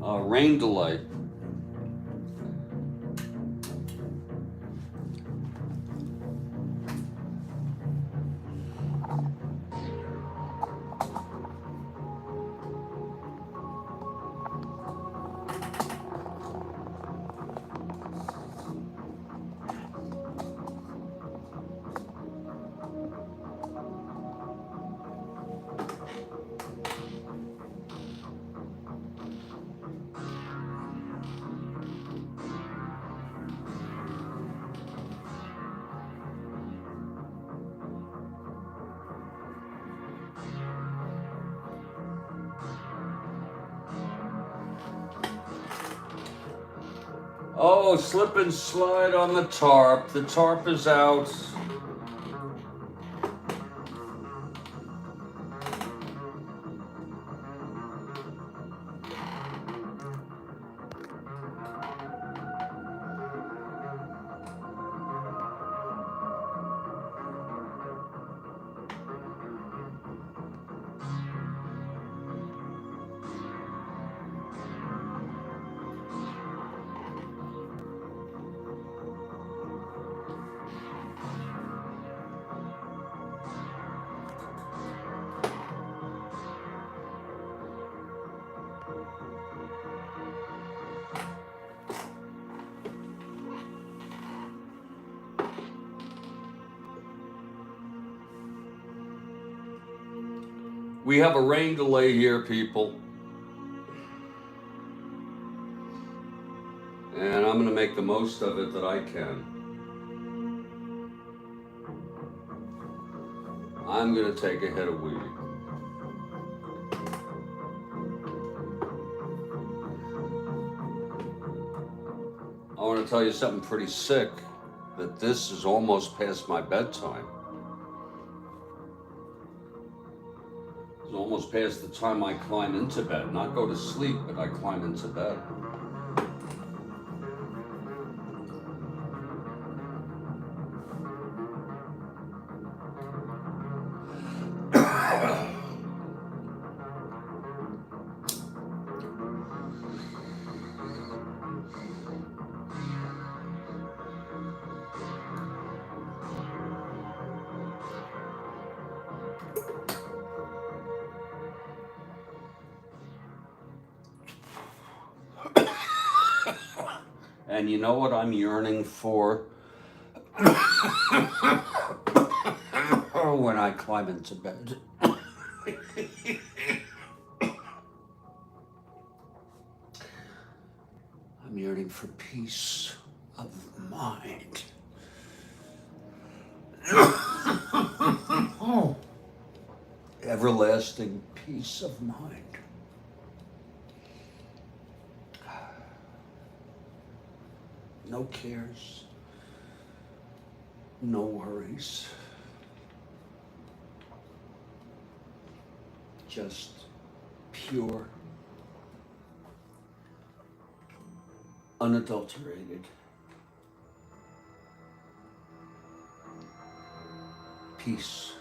rain delay. Oh, slip and slide on the tarp. The tarp is out. We have a rain delay here, people. And I'm going to make the most of it that I can. I'm going to take a hit of weed. I want to tell you something pretty sick, that this is almost past my bedtime. It's almost past the time I climb into bed. Not go to sleep, but I climb into bed. And you know what I'm yearning for when I climb into bed? I'm yearning for peace of mind. Oh, everlasting peace of mind. No cares, no worries, just pure, unadulterated peace.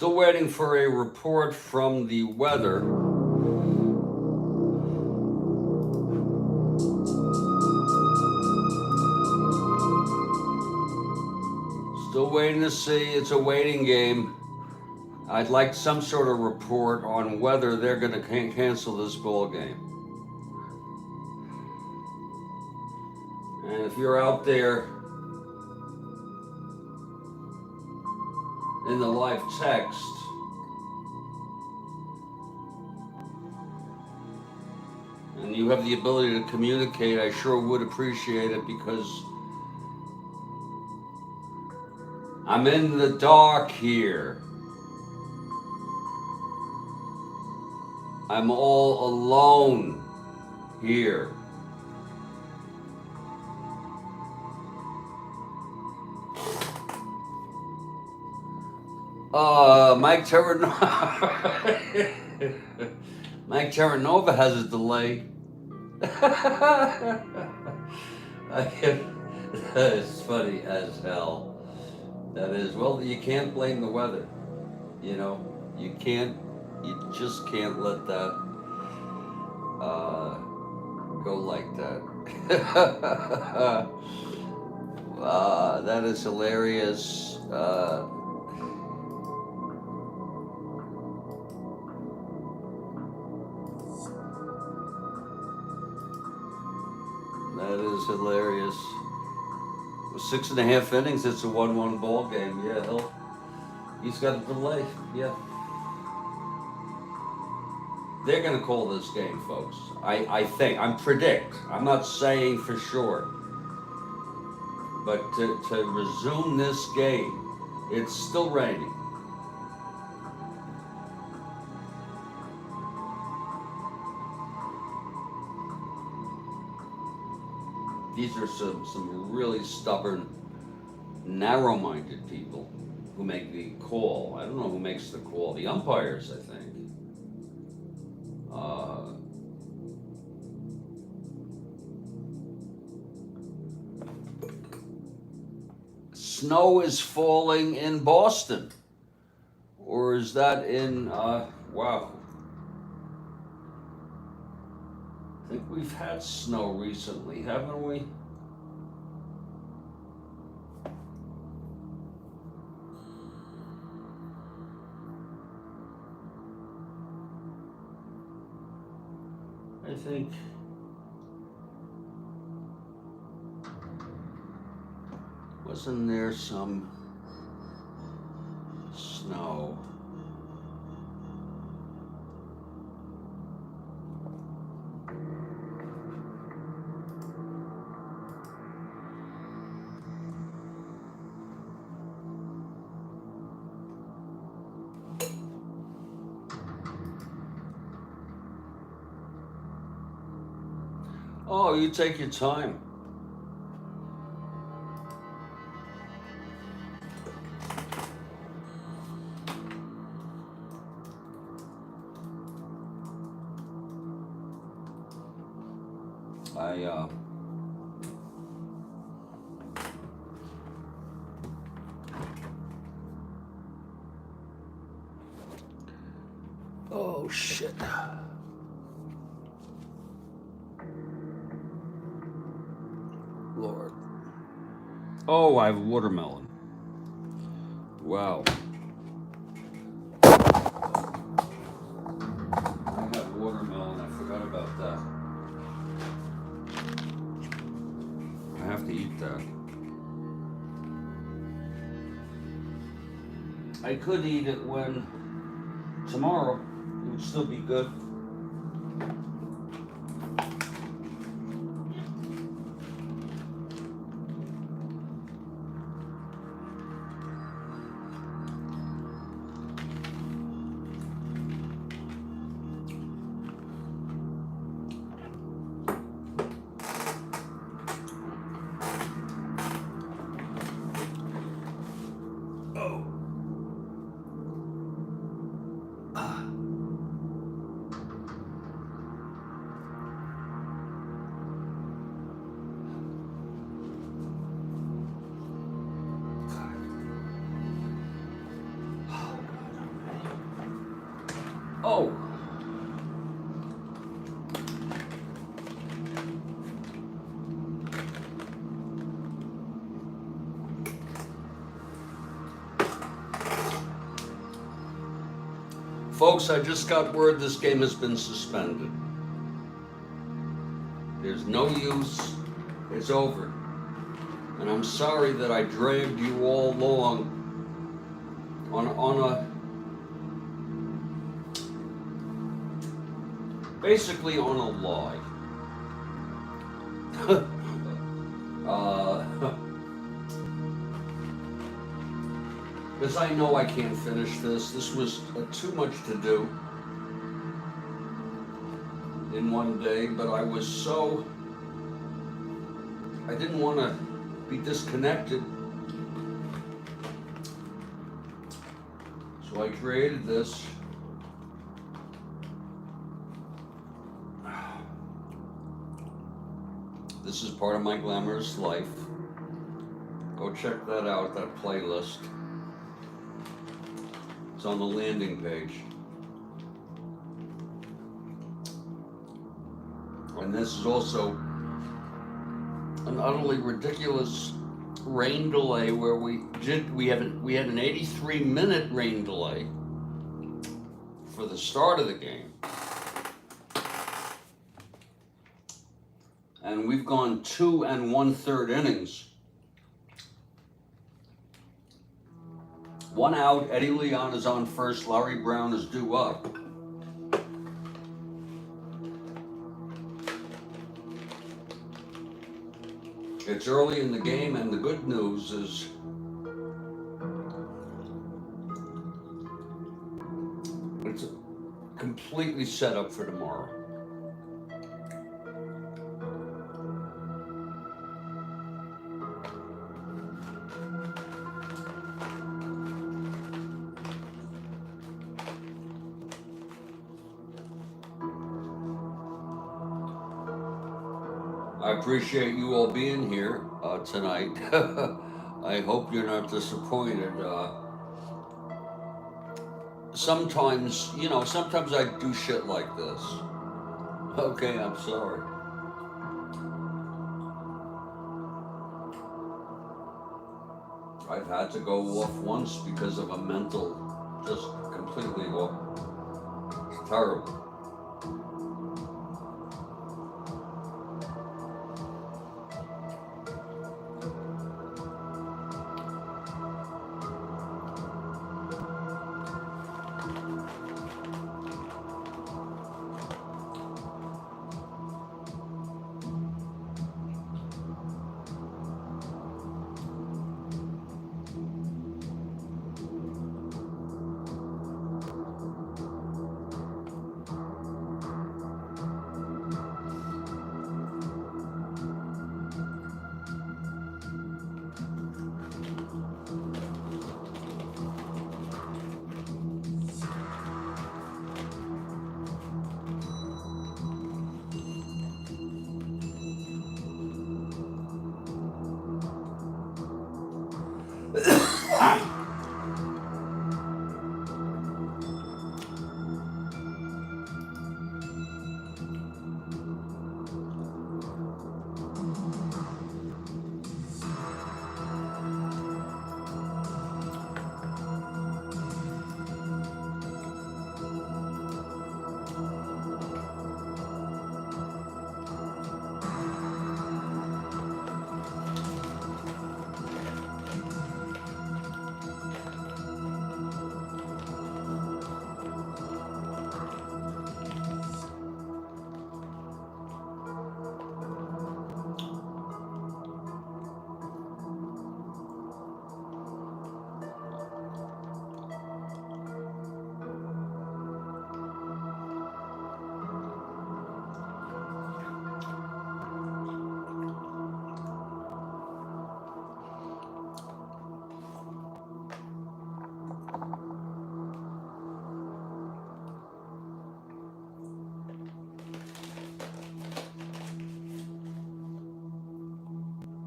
Still waiting for a report from the weather. Still waiting to see. It's a waiting game. I'd like some sort of report on whether they're going to cancel this ball game. And if you're out there in the live text, and you have the ability to communicate, I sure would appreciate it, because I'm in the dark here. I'm all alone here. Mike Terranova. Mike Terranova has a delay. It's funny as hell. That is, well, you can't blame the weather. You know, you just can't let that go like that. That is hilarious. That is hilarious. 6.5 innings, it's a 1-1 ball game. Yeah, he's got a delay. Yeah. They're going to call this game, folks. I think. Predict. I'm not saying for sure. But to resume this game, it's still raining. These are some really stubborn, narrow-minded people who make the call. I don't know who makes the call. The umpires, I think. Snow is falling in Boston. Or is that in, wow. I think we've had snow recently, haven't we? I think wasn't there some snow? Oh, you take your time. Oh, shit. Lord. Oh, I have watermelon. Wow. I have watermelon. I forgot about that. I have to eat that. I could eat it when tomorrow. It would still be good. Oh. Folks, I just got word this game has been suspended. There's no use. It's over. And I'm sorry that I dragged you all along on a basically on a lie. Because I know I can't finish this. This was too much to do in one day, but I didn't want to be disconnected. So I created this. This is part of my Glamorous life. Go check that out, that playlist. It's on the landing page. And this is also an utterly ridiculous rain delay where we had an 83-minute rain delay for the start of the game. And we've gone 2 1/3 innings. 1 out, Eddie Leon is on first, Larry Brown is due up. It's early in the game, and the good news is it's completely set up for tomorrow. I appreciate you all being here tonight. I hope you're not disappointed. Sometimes I do shit like this. Okay, I'm sorry. I've had to go off once because of a mental, just completely off. It's terrible.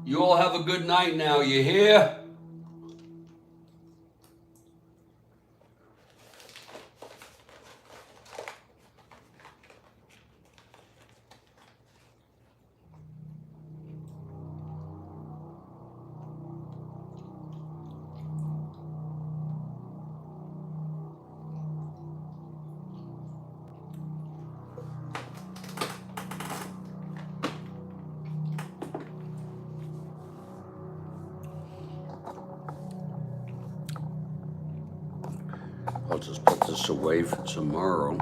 You all have a good night now, you hear? I'll just put this away for tomorrow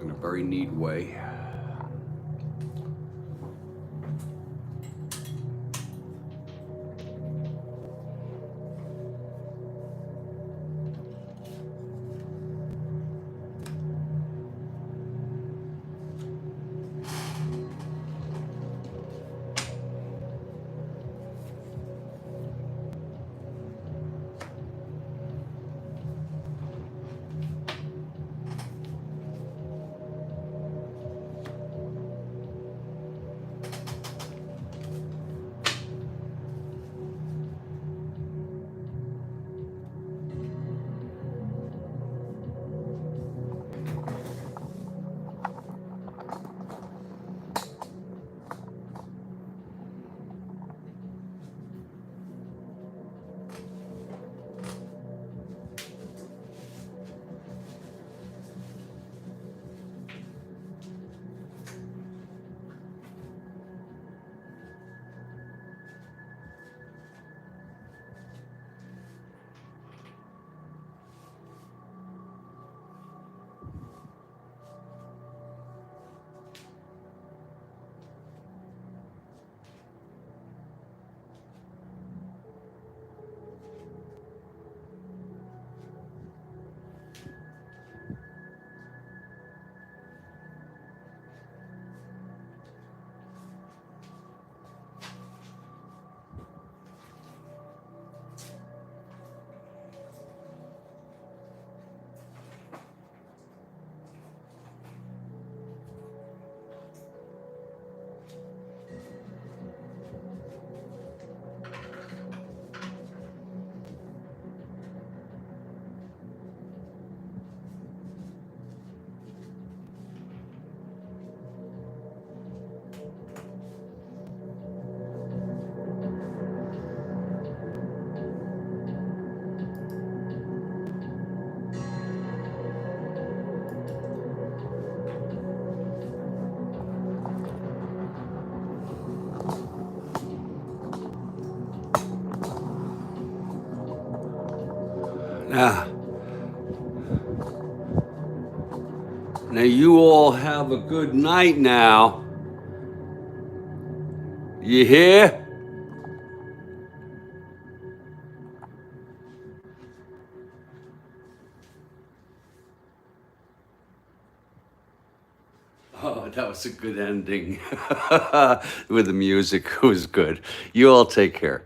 in a very neat way. Now you all have a good night now. You hear? Oh, that was a good ending with the music. It was good. You all take care.